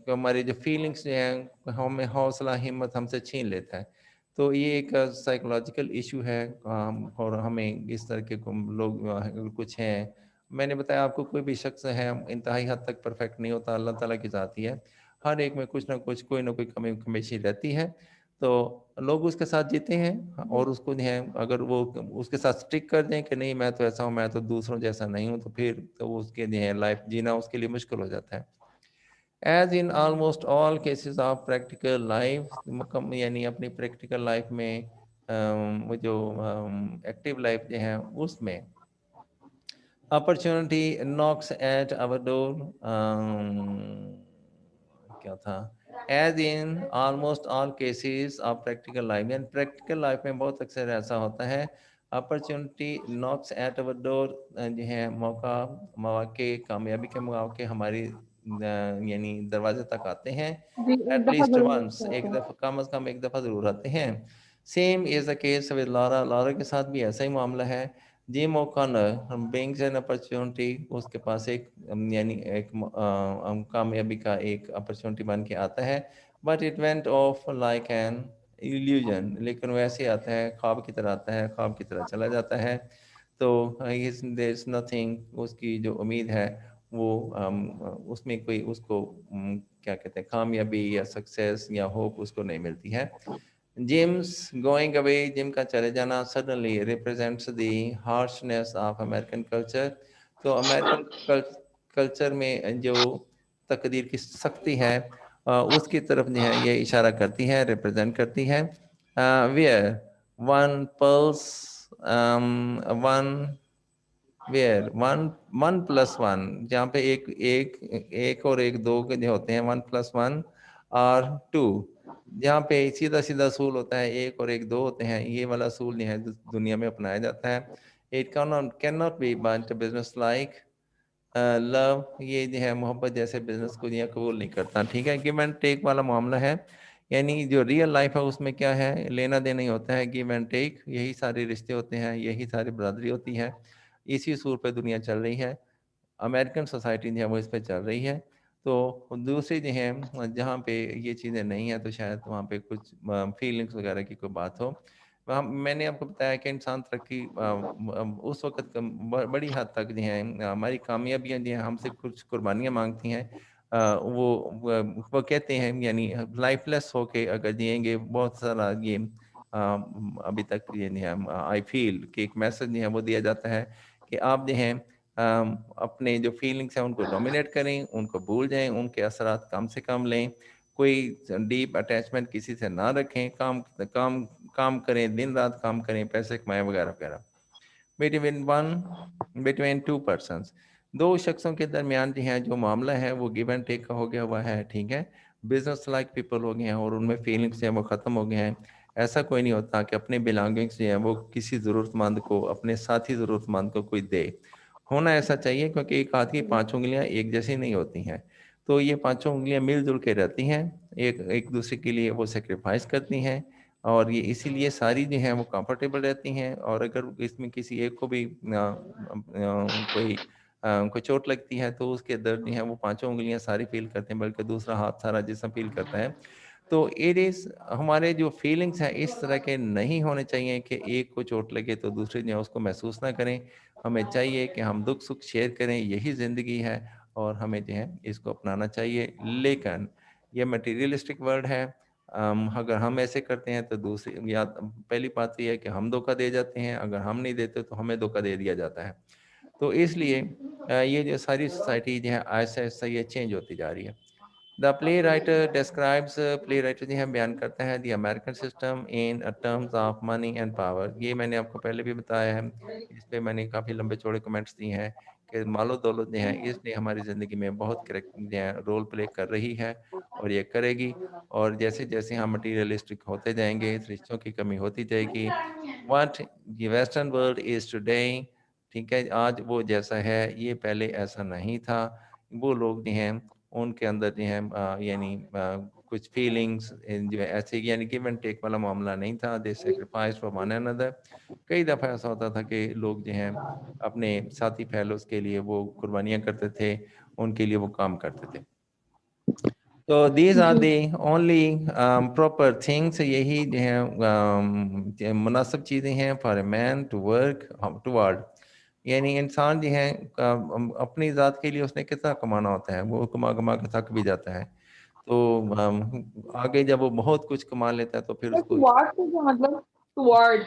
हमारी जो फीलिंग्स जो हैं, हमें हौसला हिम्मत हमसे छीन लेता है। तो ये एक साइकोलॉजिकल इशू है। और हमें इस तरह के लोग कुछ हैं, मैंने बताया आपको कोई भी शख्स है इंतहाई हद तक परफेक्ट नहीं होता, अल्लाह ताला की ज़ात ही है, हर एक में कुछ ना कुछ कोई ना कोई कमी कमीशी रहती है। तो लोग उसके साथ जीते हैं और उसको जो है अगर वो उसके साथ स्टिक कर दें कि नहीं मैं तो ऐसा हूँ, मैं तो दूसरों जैसा नहीं हूँ, तो फिर तो उसके जो है लाइफ जीना उसके लिए मुश्किल हो जाता है। As in almost all cases of practical life, यानी अपनी प्रैक्टिकल लाइफ में वो जो एक्टिव लाइफ जो है उसमें opportunity knocks at our door, क्या था, as in almost all cases of practical life, यानी प्रैक्टिकल लाइफ में बहुत अक्सर ऐसा होता है opportunity knocks at our door, जो है मौके कामयाबी के मौके हमारी यानी दरवाजे तक आते हैं जी, एक एट दफा लीस्ट जरूर वंस, होते एक हैं। दफ़ा कम अज़ कम एक दफ़ा ज़रूर आते हैं। Same is the case with Laura, Laura के साथ भी ऐसा ही मामला है। Gym O'Connor brings an opportunity, उसके पास एक यानी एक कामयाबी का एक अपॉर्चुनिटी बन के आता है, but it went of like an illusion, लेकिन वैसे आता है ख्वाब की तरह आता है, ख्वाब की तरह चला जाता है। तो देयर इज नथिंग, उसकी जो उम्मीद है वो उसमें कोई उसको क्या कहते हैं कामयाबी या सक्सेस या होप उसको नहीं मिलती है। James going away, जिम का चले जाना suddenly represents the harshness of American culture। तो अमेरिकन कल्चर में जो तकदीर की सख्ती है उसकी तरफ जो है ये इशारा करती है, रिप्रेजेंट करती है। Where one plus one where one one plus one, जहाँ पे एक एक एक और एक दो के जो होते हैं, 1+1 और 2, जहाँ पे सीधा सीधा असूल होता है, एक और एक दो होते हैं, ये वाला असूल जो है दुनिया में अपनाया जाता है। It can not be but business like love, ये जो है मोहब्बत जैसे बिजनेस को ये कबूल नहीं करता, ठीक है। गिव एंड टेक वाला मामला है, यानी जो रियल लाइफ है उसमें क्या है, लेना देना ही होता है, गिव एंड टेक, यही सारे रिश्ते होते हैं, यही सारी बरादरी होती है, इसी सूर पे दुनिया चल रही है। अमेरिकन सोसाइटी जो है वो इस पे चल रही है। तो दूसरी जो है जहाँ पे ये चीज़ें नहीं हैं तो शायद वहाँ पे कुछ फीलिंग्स वगैरह की कोई बात हो। वहाँ मैंने आपको बताया कि इंसान तरक्की उस वक़्त बड़ी हद तक जो है हमारी कामयाबियाँ जो हैं हमसे कुछ कुर्बानियाँ माँगती हैं। वो कहते हैं यानी लाइफलेस होके अगर जिएँगे बहुत सारा ये अभी तक ये नहीं है, आई फील कि एक मैसेज जो है वो दिया जाता है कि आप जो हैं अपने जो फीलिंग्स हैं उनको डोमिनेट करें, उनको भूल जाएँ, उनके असरात कम से कम लें, कोई डीप अटैचमेंट किसी से ना रखें, काम काम काम करें, दिन-रात काम करें, पैसे कमाएँ वगैरह-वगैरह। बिटवीन 2 पर्सन्स, 2 शख्सों के दरमियान जो है जो मामला है वो गिव एंड टेक का हो गया हुआ है, ठीक है। बिज़नेस लाइक पीपल हो गए हैं और उनमें फीलिंग्स जो हैं वो ख़त्म हो गए हैं। ऐसा कोई नहीं होता कि अपने बिलॉन्गिंग्स जो हैं वो किसी ज़रूरतमंद को, अपने साथी ज़रूरतमंद को कोई दे। होना ऐसा चाहिए क्योंकि एक हाथ की 5 उँगलियाँ एक जैसी नहीं होती हैं। तो ये पाँचों उँगलियाँ मिल-जुल के रहती हैं, एक-दूसरे के लिए वो सैक्रिफ़ाइस करती हैं और ये इसीलिए सारी जो हैं वो कंफर्टेबल रहती हैं। और अगर इसमें किसी एक को भी कोई चोट लगती है तो उसके दर्द जो है वो पाँचों उँगलियाँ सारी फ़ील करते हैं, बल्कि दूसरा हाथ सारा जिस्म फ़ील करता है। तो इट इज़ हमारे जो फीलिंग्स हैं इस तरह के नहीं होने चाहिए कि एक को चोट लगे तो दूसरे जो है उसको महसूस ना करें। हमें चाहिए कि हम दुख-सुख शेयर करें, यही ज़िंदगी है और हमें जो है इसको अपनाना चाहिए। लेकिन ये मटीरियलिस्टिक वर्ल्ड है, अगर हम ऐसे करते हैं तो दूसरी या पहली बात ये है कि हम धोखा दे जाते हैं, अगर हम नहीं देते तो हमें धोखा दे दिया जाता है। तो इसलिए ये जो सारी सोसाइटी जो है आहिस्ता-आहिस्ता ये चेंज होती जा रही है। The play writer describes, play writer जो है बयान करता है the American system in terms of money and power. ये मैंने आपको पहले भी बताया है, इस पे मैंने काफ़ी लंबे चौड़े कमेंट्स दिए हैं कि मालो दौलत जो है इसने हमारी ज़िंदगी में बहुत करेक्ट जो है रोल प्ले कर रही है और ये करेगी। और जैसे-जैसे हम मटीरियलिस्टिक होते जाएँगे, रिश्तों की कमी होती जाएगी। What the western world is today, ठीक है, आज वो जैसा है, ये पहले ऐसा नहीं था। वो लोग जो हैं उनके अंदर जो है यानी कुछ फीलिंग्स जो है ऐसे यानी गिव एंड टेक वाला मामला नहीं था, दे सैक्रिफाइस फॉर वन अनदर। कई दफ़ा ऐसा होता था कि लोग जो हैं अपने साथी फेलोज़ के लिए वो कुर्बानियाँ करते थे, उनके लिए वो काम करते थे। तो दीज आर जी, द ओनली प्रॉपर थिंग्स, यही जो है मुनासिब चीज़ें हैं for a man to work toward, यानी इंसान जो है अपनी ज़ात के लिए उसने कितना कमाना होता है, वो कमा कमा के थक भी जाता है। तो आगे जब वो बहुत कुछ कमा लेता है तो फिर उसको टुवार्ड से क्या मतलब? टुवार्ड।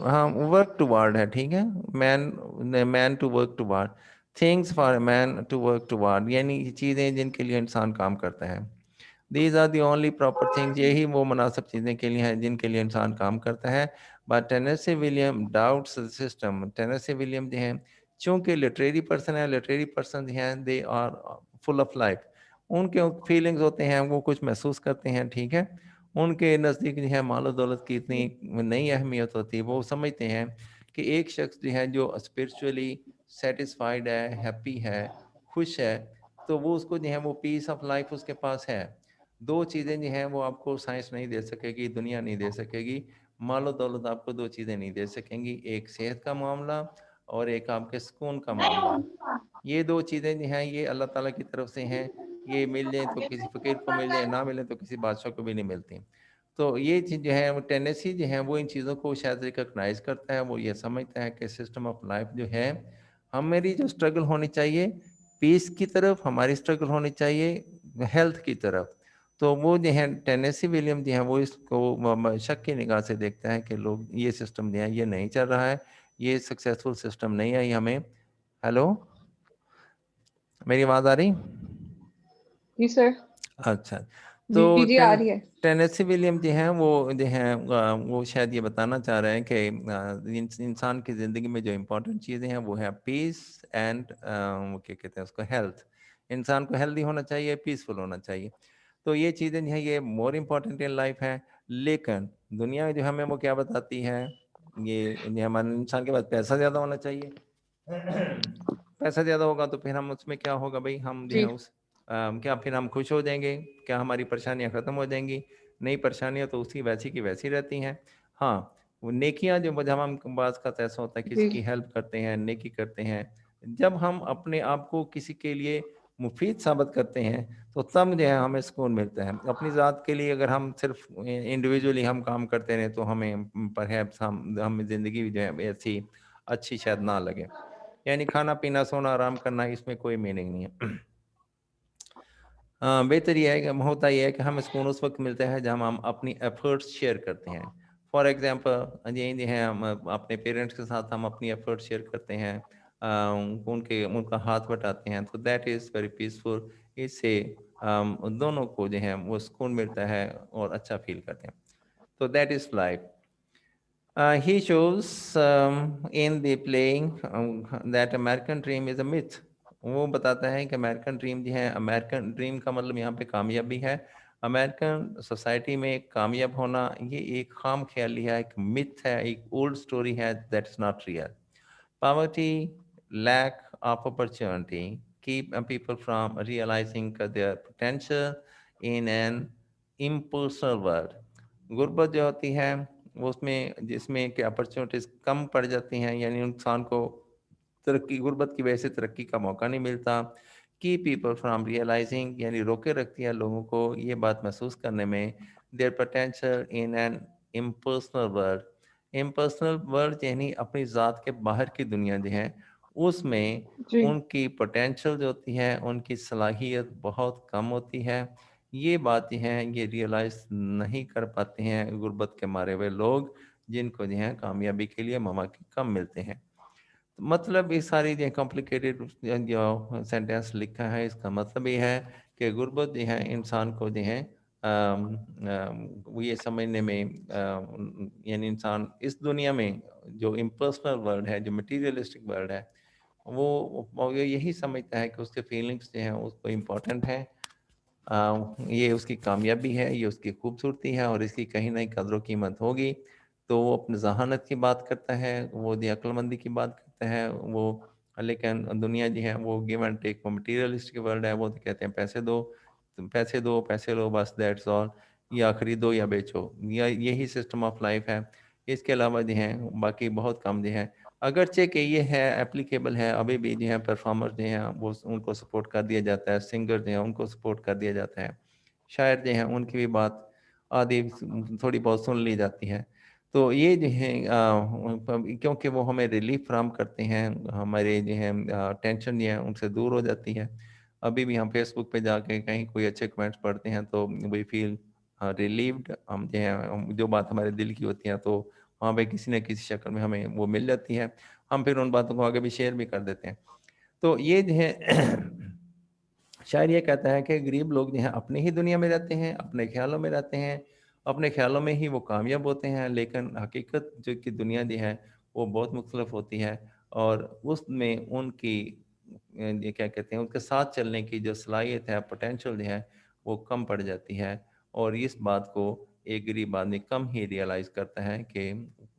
हाँ वर्क टुवार्ड है, ठीक है। Man man to work toward, things for man to work toward, यानी चीज़ें जिनके लिए इंसान काम करता है। These are the only proper things, यही वो मुनासिब चीज़ें के लिए हैं जिनके लिए इंसान काम करता है। But Tennessee William doubts the system. Tennessee William जो हैं, चूँकि लिटरेरी पर्सन है, लिटरेरी पर्सन हैं, they are full of life. उनके फीलिंग्स होते हैं, वो कुछ महसूस करते हैं, ठीक है। उनके नज़दीक जो है मालो दौलत की इतनी नहीं अहमियत होती। वो समझते हैं कि एक शख्स जो है जो स्पिरिचुअली सेटिस्फाइड है, हैप्पी है, खुश है, तो वो उसको जो है वो पीस ऑफ लाइफ उसके पास है। दो चीज़ें जो हैं वो आपको साइंस नहीं दे सकेगी, दुनिया नहीं दे सकेगी। मालो दौलत आपको दो चीज़ें नहीं दे सकेंगी, एक सेहत का मामला और एक आपके सुकून का मामला। ये दो चीज़ें जो हैं ये अल्लाह ताला की तरफ से हैं। ये मिल जाए तो किसी फ़कीर को मिल जाए, ना मिले तो किसी बादशाह को भी नहीं मिलती। तो ये चीज़ जो है वो टेंडेंसी जो है वो इन चीज़ों को शायद रिकॉग्नाइज़ करता है। वो ये समझता है कि सिस्टम ऑफ लाइफ जो है, हमारी जो स्ट्रगल होनी चाहिए पीस की तरफ, हमारी स्ट्रगल होनी चाहिए हेल्थ की तरफ। तो वो जो है टेनेसी विलियम जो है वो इसको शक की निगाह से देखता है कि लोग ये सिस्टम जो है ये नहीं चल रहा है, ये सक्सेसफुल सिस्टम नहीं है, ये हमें। हेलो, मेरी आवाज़ आ रही? जी सर। अच्छा, जी तो जी आ रही है। टेनेसी विलियम जो हैं वो जो हैं वो शायद ये बताना चाह रहे हैं कि इंसान की ज़िंदगी में जो इम्पोर्टेंट चीज़ें हैं वो है पीस एंड वो क्या कहते हैं उसको, हेल्थ। इंसान को हेल्दी होना चाहिए, पीसफुल होना चाहिए। तो ये चीज़ें जो हैं ये मोर इम्पोर्टेंट इन लाइफ है। लेकिन दुनिया जो हमें वो क्या बताती है, ये हमारे इंसान के पास पैसा ज़्यादा होना चाहिए। पैसा ज़्यादा होगा तो फिर हम उसमें क्या होगा भाई, हम जो है जी उस क्या फिर हम खुश हो जाएंगे? क्या हमारी परेशानियां ख़त्म हो जाएंगी? नई परेशानियां तो उसी वैसी की वैसी रहती हैं। हाँ, वो नेकियां जो जब हम बाज़ का ऐसा होता है किसी जी की हेल्प करते हैं, नेकी करते हैं, जब हम अपने आप को किसी के लिए मुफीद साबित करते हैं तो तब जो है हमें सुकून मिलता है। अपनी ज़ात के लिए अगर हम सिर्फ इंडिविजुअली हम काम करते रहें तो हमें परहैप्स हमें ज़िंदगी जो है ऐसी अच्छी शायद ना लगे। यानी खाना पीना सोना आराम करना इसमें कोई मीनिंग नहीं है। बेहतर ये है कि होता ये है कि हमें सुकून उस वक्त मिलता है जब हम अपनी एफर्ट्स शेयर करते हैं। फॉर एग्जांपल ये हैं हम अपने पेरेंट्स के साथ हम अपनी एफर्ट्स शेयर करते हैं, उनके उनका हाथ बटाते हैं, तो दैट इज़ वेरी पीसफुल। इससे दोनों को जो है वो सुकून मिलता है और अच्छा फील करते हैं। तो that is life. He shows in the playing that American dream is a myth. वो बताता है कि अमेरिकन ड्रीम जो है, अमेरिकन ड्रीम का मतलब यहाँ पे कामयाबी है। अमेरिकन सोसाइटी में कामयाब होना ये एक खाम ख्याली है, एक मिथ है, एक ओल्ड स्टोरी है, that is not real. Poverty, lack of opportunity keep people from realizing their potential in an impersonal world. गुर्बत जो होती है वो उसमें जिसमें कि अपॉर्चुनिटीज कम पड़ जाती हैं, यानी इंसान को तरक्की, गुर्बत की वजह से तरक्की का मौका नहीं मिलता। की पीपल फ्रॉम रियलाइजिंग, यानी रोके रखती है लोगों को ये बात महसूस करने में, their potential in an impersonal world. Impersonal world यानी अपनी ज़ात के बाहर की दुनिया जो है उसमें जी उनकी पोटेंशियल जो होती है, उनकी सलाहियत बहुत कम होती है। ये बातें हैं ये रियलाइज़ नहीं कर पाते हैं गुर्बत के मारे हुए लोग, जिनको जो है कामयाबी के लिए मौके कम मिलते हैं। तो मतलब ये सारी जो कॉम्प्लिकेटेड जो सेंटेंस लिखा है इसका मतलब ये है कि गुर्बत जो है इंसान को जो है वो ये समझने में यानी इंसान इस दुनिया में जो इम्पर्सनल वर्ल्ड है, जो मटीरियलिस्टिक वर्ल्ड है, वो यही समझता है कि उसके फीलिंग्स जो हैं उसको इम्पोर्टेंट है। ये उसकी कामयाबी है, ये उसकी खूबसूरती है और इसकी कहीं न कहीं कदर कीमत होगी। तो वो अपनी ज़हानत की बात करता है, वो दी अक्लमंदी की बात करता है, वो लेकिन दुनिया जो है वो गिव एंड टेक, वो मटीरियलिस्टिक वर्ल्ड है, वो तो कहते हैं पैसे दो, तुम पैसे दो, पैसे लो बस दैट्स ऑल, या खरीदो या बेचो, या यही सिस्टम ऑफ लाइफ है। इसके अलावा जो है बाकी बहुत कम जो है, अगरचे कि ये है एप्लीकेबल है, अभी भी जो है परफॉर्मर जो हैं वो उनको सपोर्ट कर दिया जाता है, सिंगर जो हैं उनको सपोर्ट कर दिया जाता है, शायर जो हैं उनकी भी बात आधी थोड़ी बहुत सुन ली जाती है। तो ये जो है क्योंकि वो हमें रिलीफ फ्राहम करते हैं, हमारे जो है टेंशन जो है उनसे दूर हो जाती है। अभी भी हम फेसबुक पे जाके कहीं कोई अच्छे कमेंट्स पढ़ते हैं तो वी फील रिलीव्ड, हम जो है जो बात हमारे दिल की होती है तो वहाँ पे किसी न किसी शक्ल में हमें वो मिल जाती है, हम फिर उन बातों को आगे भी शेयर भी कर देते हैं। तो ये जो है शायर ये कहता है कि गरीब लोग जो हैं अपनी ही दुनिया में रहते हैं, अपने ख्यालों में रहते हैं, अपने ख्यालों में ही वो कामयाब होते हैं, लेकिन हकीकत जो कि दुनिया जो है वो बहुत मुख्तलिफ होती है और उसमें उनकी ये क्या कहते हैं उनके साथ चलने की जो सलाहियत है, पोटेंशियल जो है वो कम पड़ जाती है और इस बात को एक गरीब आदमी कम ही रियलाइज़ करता है कि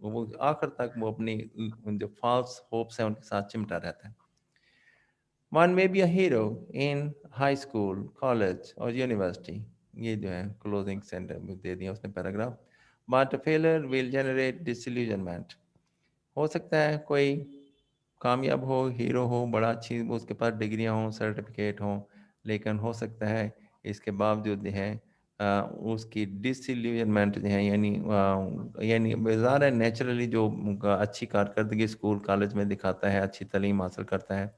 वो आखिर तक वो अपनी जो फॉल्स होप्स हैं उनके साथ चिमटा रहता है। One may be a hero in high school, college or university. ये जो है क्लोजिंग सेंटर में दे दिया उसने paragraph. But failure will generate disillusionment. हो सकता है कोई कामयाब हो, हीरो हो, बड़ा अच्छी उसके पास डिग्रियां हों, सर्टिफिकेट हों, लेकिन हो सकता है इसके बावजूद जो है उसकी डिसइल्यूजनमेंट जो है यानी ज़ाहिर है नेचुरली जो अच्छी कारकर्दगी स्कूल कॉलेज में दिखाता है, अच्छी तालीम हासिल करता है,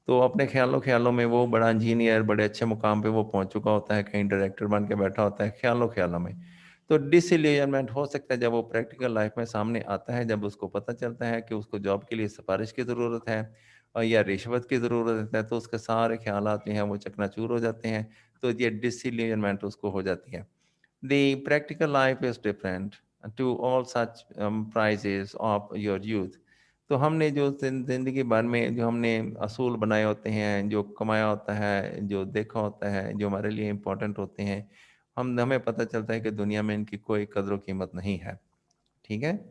तो अपने ख्यालों ख्यालों में वो बड़ा इंजीनियर, बड़े अच्छे मुकाम पे वो पहुंच चुका होता है, कहीं डायरेक्टर बन के बैठा होता है ख्यालों ख्यालों में। तो डिसइल्यूजनमेंट हो सकता है जब वो प्रैक्टिकल लाइफ में सामने आता है, जब उसको पता चलता है कि उसको जॉब के लिए सिफारिश की ज़रूरत है या रिश्वत की ज़रूरत है, तो उसके सारे ख्यालात जो हैं वो चकनाचूर हो जाते हैं, तो ये डिसइल्यूजनमेंट उसको हो जाती है। The practical life is different to all such prizes of your youth. तो हमने जो ज़िंदगी भर में जो हमने असूल बनाए होते हैं, जो कमाया होता है, जो देखा होता है, जो हमारे लिए इम्पोर्टेंट होते हैं, हमें पता चलता है कि दुनिया में इनकी कोई कदर कीमत नहीं है। ठीक है?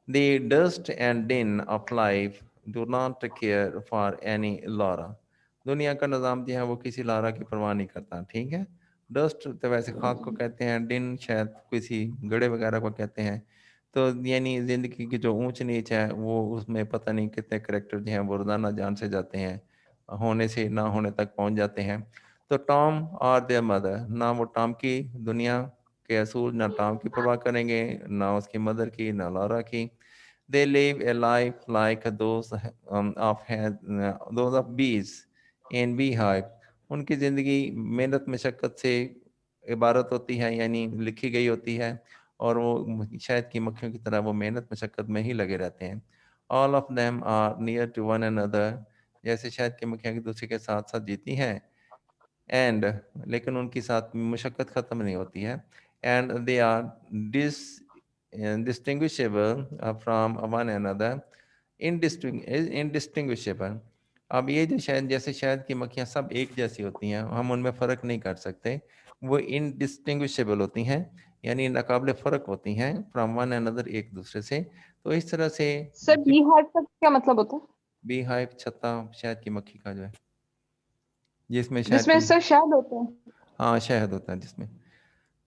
The dust and din of life do not care for any laura. दुनिया का निज़ाम जो है वो किसी लारा की परवाह नहीं करता, ठीक है? डस्ट तो वैसे खाक को कहते हैं, डिन शायद किसी गड़े वगैरह को कहते हैं। तो यानी ज़िंदगी की जो ऊंच नीच है वो उसमें पता नहीं कितने करैक्टर जो हैं वो रोज़ाना जान से जाते हैं, होने से ना होने तक पहुंच जाते हैं। तो टॉम और देयर मदर, ना वो टॉम की दुनिया के असूल, ना टॉम की परवाह करेंगे, ना उसकी मदर की, ना लॉरा की। They live a life like those of bees in beehive. उनकी ज़िंदगी मेहनत मशक्क़त से इबारत होती है, यानी लिखी गई होती है और वो शहद की मक्खियों की तरह वो मेहनत मशक्क़त में ही लगे रहते हैं। All of them are near to one another. जैसे शहद की मक्खियाँ एक दूसरे के साथ साथ जीती हैं एंड लेकिन उनकी साथ मशक्क़त ख़त्म नहीं होती है and they are dis distinguishable from one another, indistinguishable. अब ये जो शहद जैसे शहद की मक्खियाँ सब एक जैसी होती हैं, हम उनमें फ़र्क नहीं कर सकते, वो इनडिस्टिंग्विशेबल होती हैं यानी नाकाबिले फ़र्क होती हैं फ्रॉम वन अनदर एक दूसरे से। तो इस तरह से सर बी हाइव का क्या मतलब होता है? बी हाइव छत्ता शहद की मक्खी का जो है जिसमें शहद जिसमें की सर शहद होता है? हाँ शहद होता है जिसमें।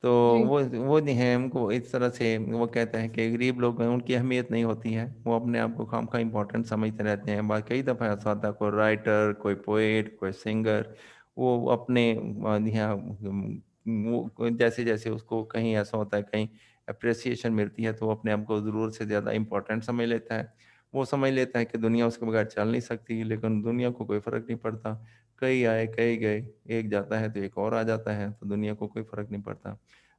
तो जी। वो नहीं है, उनको इस तरह से वो कहते हैं कि गरीब लोग हैं उनकी अहमियत नहीं होती है, वो अपने आप को खामखा इम्पोर्टेंट समझते रहते हैं। बात कई दफ़ा ऐसा होता है कोई राइटर, कोई पोएट, कोई सिंगर, वो अपने यहाँ वो जैसे जैसे उसको कहीं ऐसा होता है कहीं अप्रिसिएशन मिलती है तो वो अपने आप को ज़रूरत से ज़्यादा इम्पोर्टेंट समझ लेता है। वो समझ लेता है कि दुनिया उसके बगैर चल नहीं सकती, लेकिन दुनिया को कोई फ़र्क नहीं पड़ता। कई आए कई गए, एक जाता है तो एक और आ जाता है, तो दुनिया को कोई फ़र्क नहीं पड़ता।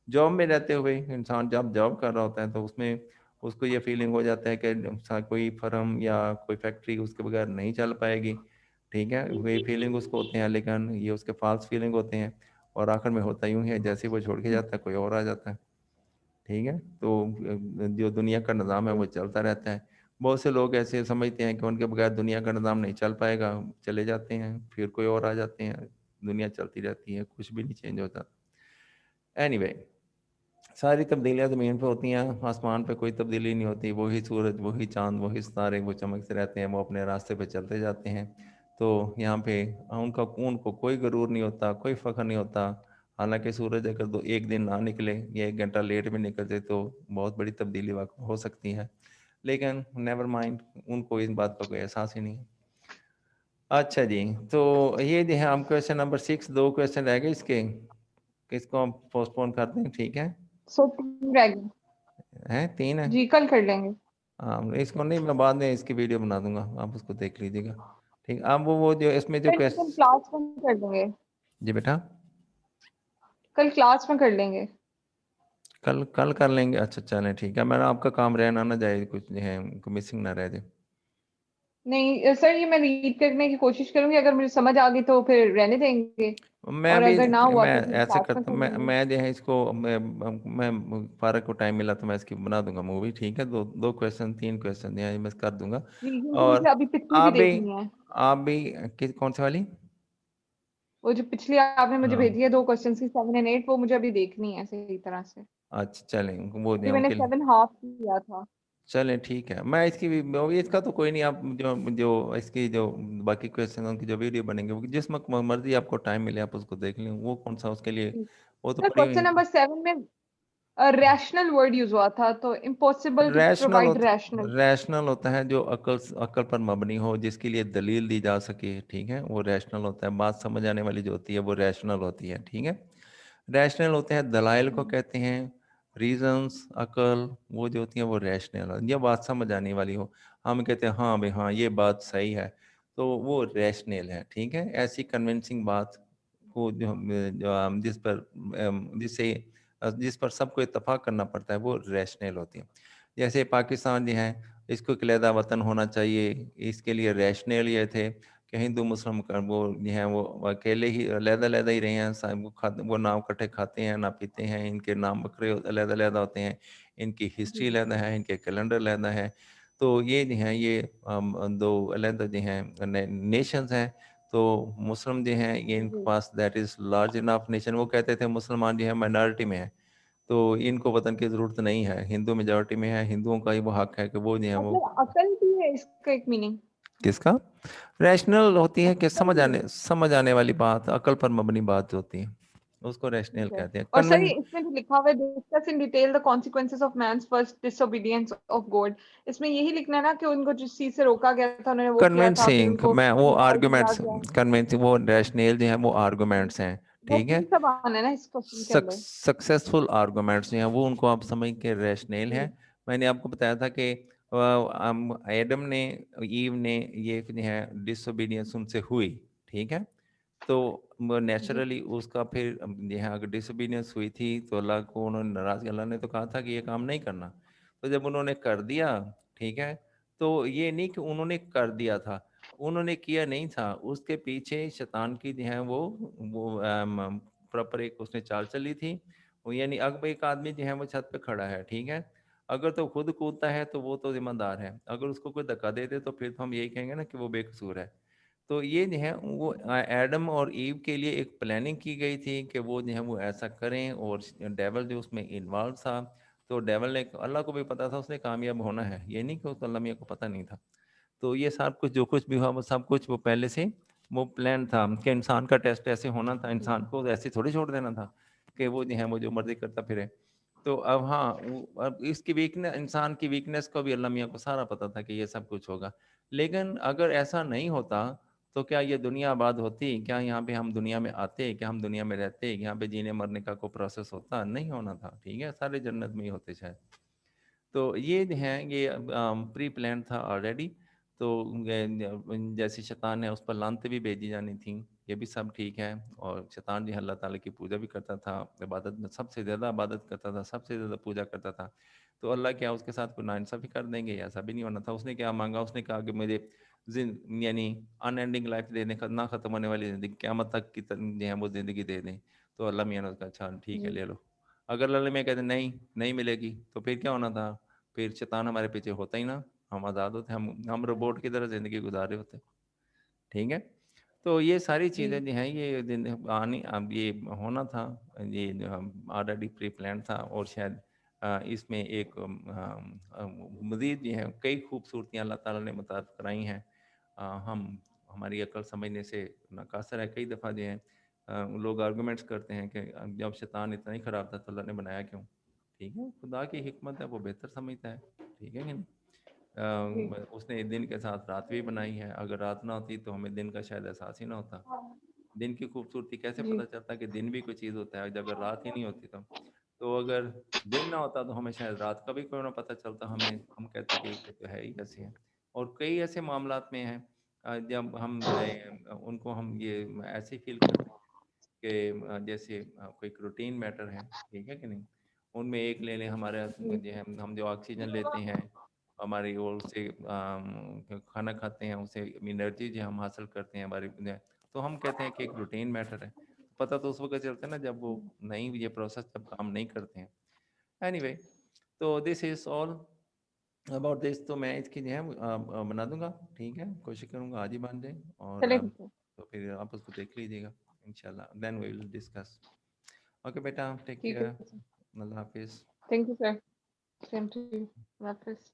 जॉब में रहते हुए इंसान जब जॉब कर रहा होता है तो उसमें उसको ये फीलिंग हो जाता है कि कोई फर्म या कोई फैक्ट्री उसके बगैर नहीं चल पाएगी, ठीक है? वही फीलिंग उसको होते हैं, लेकिन ये उसके फाल्स फीलिंग होते हैं और आखिर में होता यूँ ही है जैसे ही वो छोड़ के जाता है कोई और आ जाता है, ठीक है? तो जो दुनिया का निज़ाम है वो चलता रहता है। बहुत से लोग ऐसे समझते हैं कि उनके बगैर दुनिया का निज़ाम नहीं चल पाएगा, चले जाते हैं, फिर कोई और आ जाते हैं, दुनिया चलती रहती है, कुछ भी नहीं चेंज होता। एनीवे सारी तब्दीलियाँ ज़मीन पे होती हैं, आसमान पे कोई तब्दीली नहीं होती, वही सूरज, वही चाँद, वही सितारे वो चमकते रहते हैं, वो अपने रास्ते पे चलते जाते हैं। तो यहाँ पे उनको कोई गरूर नहीं होता, कोई फ़ख्र नहीं होता। हालाँकि सूरज अगर एक दिन ना निकले या 1 घंटा लेट भी निकल जाए तो बहुत बड़ी तब्दीली वाक़ई हो सकती है। लेकिन नेवर माइंड, उनको इस बात का कोई एहसास ही नहीं है। अच्छा जी, तो ये जो है हम क्वेश्चन नंबर 6 2 क्वेश्चन रह गए इसके, इसको हम पोस्टपोन कर दें, ठीक है? सर 3 रह गए। हैं 3 है? जी कल कर लेंगे। हाँ, इसको नहीं मैं बाद में इसकी वीडियो बना दूंगा, आप उसको देख लीजिएगा। ठीक, अब वो जो इसमें जो सर लेकिन क्लास में कर देंगे। जी बेटा, कल क्लास में कर लेंगे। कल कल कर लेंगे। अच्छा चलें ठीक है, मैंने आपका काम रह ना जाए, कुछ जो है मिसिंग ना रह जाए। नहीं सर, ये मैं रीड करने की कोशिश करूंगी, अगर मुझे समझ आ गई तो फिर रहने देंगे, मैं और भी अगर ना हुआ मैं तो फिर ऐसे क्लास में करता कर हूँ, लेंगे। मैं जो है इसको मैं फारक को टाइम मिला तो मैं इसकी बना दूंगा मूवी, ठीक है। दो दो क्वेश्चन, 3 क्वेश्चन यहाँ मैं कर दूंगा। जी, क्योंकि मुझे और अभी पिछली भी आप भी देखनी है। आप भी किस कौन सी वाली? वो जो पिछली आपने मुझे हाँ भेजी है 2 क्वेश्चन की, 7 और 8, वो मुझे अभी देखनी है सही तरह से, अच्छा चलें, वो क्योंकि जो मैंने उनके लिए 7 हाफ किया था। चलें ठीक है। मैं इसकी भी इसका तो कोई नहीं, आप जो जो इसकी जो बाकी क्वेश्चन की जो वीडियो बनेंगे वो जिस वक्त मर्जी आपको टाइम मिले आप उसको देख लें, वो कौन सा उसके लिए, वो तो सर पड़ी क्वेश्चन हुई। नंबर 7 में रैशनल वर्ड यूज हुआ था, तो impossible to provide rational. Rational होता है जो अकल अकल पर मबनी हो, जिसके लिए दलील दी जा सके, ठीक है, वो रैशनल होता है। बात समझ आने वाली जो होती है वो रैशनल होती है, ठीक है। रैशनल होते हैं दलाइल को कहते हैं, रीजंस, अकल, वो जो होती है वो रैशनल, ये बात समझ आने वाली हो, हम कहते हैं हाँ भाई हाँ ये बात सही है, तो वो रैशनल है, ठीक है। ऐसी कन्विंसिंग बात को जिस पर जिस पर सबको इत्तेफाक करना पड़ता है वो रैशनल होती है। जैसे पाकिस्तान जो है इसको एक अलहदा वतन होना चाहिए, इसके लिए रैशनल ये थे कि हिंदू मुस्लिम वो जो है वो अकेले ही अलहदा ही रहे हैं, सब वो ना इकट्ठे खाते हैं ना पीते हैं, इनके नाम बकरे अलहदा होते हैं, इनकी हिस्ट्री अलहदा है, इनके कैलेंडर अलहदा है। तो ये जो है ये दो अलहदा जो हैं नेशंस हैं। तो मुस्लिम जो हैं ये इनके पास that is large enough nation, वो कहते थे मुसलमान जो है माइनॉरिटी में है, तो इनको वतन की ज़रूरत नहीं है, हिंदू मेजॉरिटी में है, हिंदुओं का ही वो हक है कि वो जो है वो मतलब अकल भी है इसका एक मीनिंग? किसका रैशनल होती है कि अकल भी है। समझ आने वाली बात, अकल पर मबनी बात जो होती है उसको रैशनल ठीक है। कहते हैं। और सर कन्विंस इसमें जो लिखा हुआ है, discuss in detail the consequences of man's first disobedience of God, इसमें यही लिखना है ना कि उनको जिस चीज से रोका गया था उन्होंने वो किया था, फिर कन्विंसिंग उनको मैं वो निकाल दिया आर्गुमेंट्स, गया। कन्विंसिंग वो रैशनल जो है वो आर्गुमेंट्स हैं, ठीक है। वही सब आना है ना इस क्वेश्चन के अंदर? सक्सेसफुल आर्गुमेंट्स जो हैं वो उनको आप समझ के रैशनल जी। हैं। मैंने आपको बताया था कि एडम ने, ईव ने, ये जो है डिसोबीडियंस उनसे हुई, ठीक है। तो जी। नेचुरली उसका फिर जो है अगर डिसोबीडियंस हुई थी तो अल्लाह को उन्होंने नाराज, अल्लाह ने तो कहा था कि ये काम नहीं करना, तो जब उन्होंने कर दिया, ठीक है, तो ये नहीं कि उन्होंने कर दिया था, उन्होंने किया नहीं था, उसके पीछे शैतान की जो है वो प्रॉपर एक उसने चाल चली थी। वो यानी अब एक आदमी जो है वो छत पे खड़ा है, ठीक है, अगर तो खुद कूदता है तो वो तो जिम्मेदार है, अगर उसको कोई धक्का दे दे तो फिर तो हम यही कहेंगे ना कि वो बेकसूर है। तो ये जो है वो एडम और ईव के लिए एक प्लानिंग की गई थी कि वो जो है वो ऐसा करें, और डेवल जो उसमें इन्वॉल्व था, तो डेवल ने, अल्लाह को भी पता था उसने कामयाब होना है, ये नहीं कि उसको अल्लाह मियाँ को पता नहीं था। तो ये सब कुछ जो कुछ भी हुआ वो सब कुछ वो पहले से वो प्लान था कि इंसान का टेस्ट ऐसे होना था, इंसान को ऐसे थोड़ी छोड़ देना था कि वो जो है वो जो मर्जी करता फिरे। तो अब हाँ अब इसकी वीकनेस, इंसान की वीकनेस को भी अल्लाह मियाँ को सारा पता था कि ये सब कुछ होगा। लेकिन अगर ऐसा नहीं होता तो क्या ये दुनिया आबाद होती, क्या यहाँ पे हम दुनिया में आते, क्या हम दुनिया में रहते, यहाँ पे जीने मरने का कोई प्रोसेस होता, नहीं होना था, ठीक है, सारे जन्नत में ही होते शायद। तो ये जो है ये प्री प्लान था ऑलरेडी। तो जैसे शैतान है उस पर लानतें भी भेजी जानी थी, ये भी सब ठीक है। और शैतान जो है अल्लाह ताला की पूजा भी करता था, इबादत में सबसे ज़्यादा इबादत करता था, सबसे ज़्यादा पूजा करता था। तो अल्लाह क्या उसके साथ कोई नाइंसाफ़ी कर देंगे? ऐसा भी नहीं होना था। उसने क्या मांगा? उसने कहा कि मुझे यानी अनएंडिंग लाइफ दे दें, ना ख़त्म होने वाली ज़िंदगी, क़यामत तक की जो है वो ज़िंदगी दे दें। तो अल्लाह मियाँ ने कहा अच्छा ठीक है जी। ले लो। अगर अल्लाह मियाँ कहते नहीं नहीं मिलेगी तो फिर क्या होना था? फिर शैतान हमारे पीछे होता ही ना, हम आज़ाद होते, हम रोबोट की तरह ज़िंदगी गुजार रहे होते, ठीक है। तो ये सारी जी। चीज़ें जो हैं ये आनी, अब ये होना था, ये जो हम ऑलरेडी प्री प्लान था। और शायद इसमें एक मज़ीद जो है कई खूबसूरतियाँ अल्लाह ताला ने मुतारिफ कराई हैं। हम हमारी अकल समझने से नाकासर है। कई दफ़ा जो है लोग आर्गूमेंट्स करते हैं कि जब शैतान इतना ही ख़राब था तो अल्लाह ने बनाया क्यों? ठीक है, खुदा की हिकमत है, वो बेहतर समझता है, ठीक है कि नहीं? जी। उसने दिन के साथ रात भी बनाई है, अगर रात ना होती तो हमें दिन का शायद एहसास ही ना होता। दिन की खूबसूरती कैसे जी। पता चलता कि दिन भी कोई चीज़ होता है जब अगर रात ही नहीं होती तो अगर दिन ना होता तो हमें शायद रात का भी कोई ना पता चलता, हमें हम कहते कि ये तो है ही ऐसे है। और कई ऐसे मामलात में हैं जब हम उनको हम ये ऐसे फील करते हैं कि जैसे कोई प्रोटीन मैटर है, ठीक है कि नहीं, उनमें एक ले लें हमारे जो है हम जो ऑक्सीजन लेते हैं हमारी ओर से खाना खाते हैं उससे एनर्जी जो हम हासिल करते हैं हमारी तो हम कहते हैं कि एक रूटीन मैटर है। पता तो उस वक्त चलता है ना जब वो नहीं ये प्रोसेस जब काम नहीं करते हैं। एनीवे तो this is all about this. तो मैं इसकी जो है बना दूंगा, ठीक है, कोशिश करूंगा आज ही बन जाए और चलिए ठीक है, तो फिर आप उसको देख लीजिएगा इंशाल्लाह, then we will discuss. Okay बेटा, टेक ठीक केयर, है सर। अल्लाह हाफिज़। Thank you sir, same to you, वापस।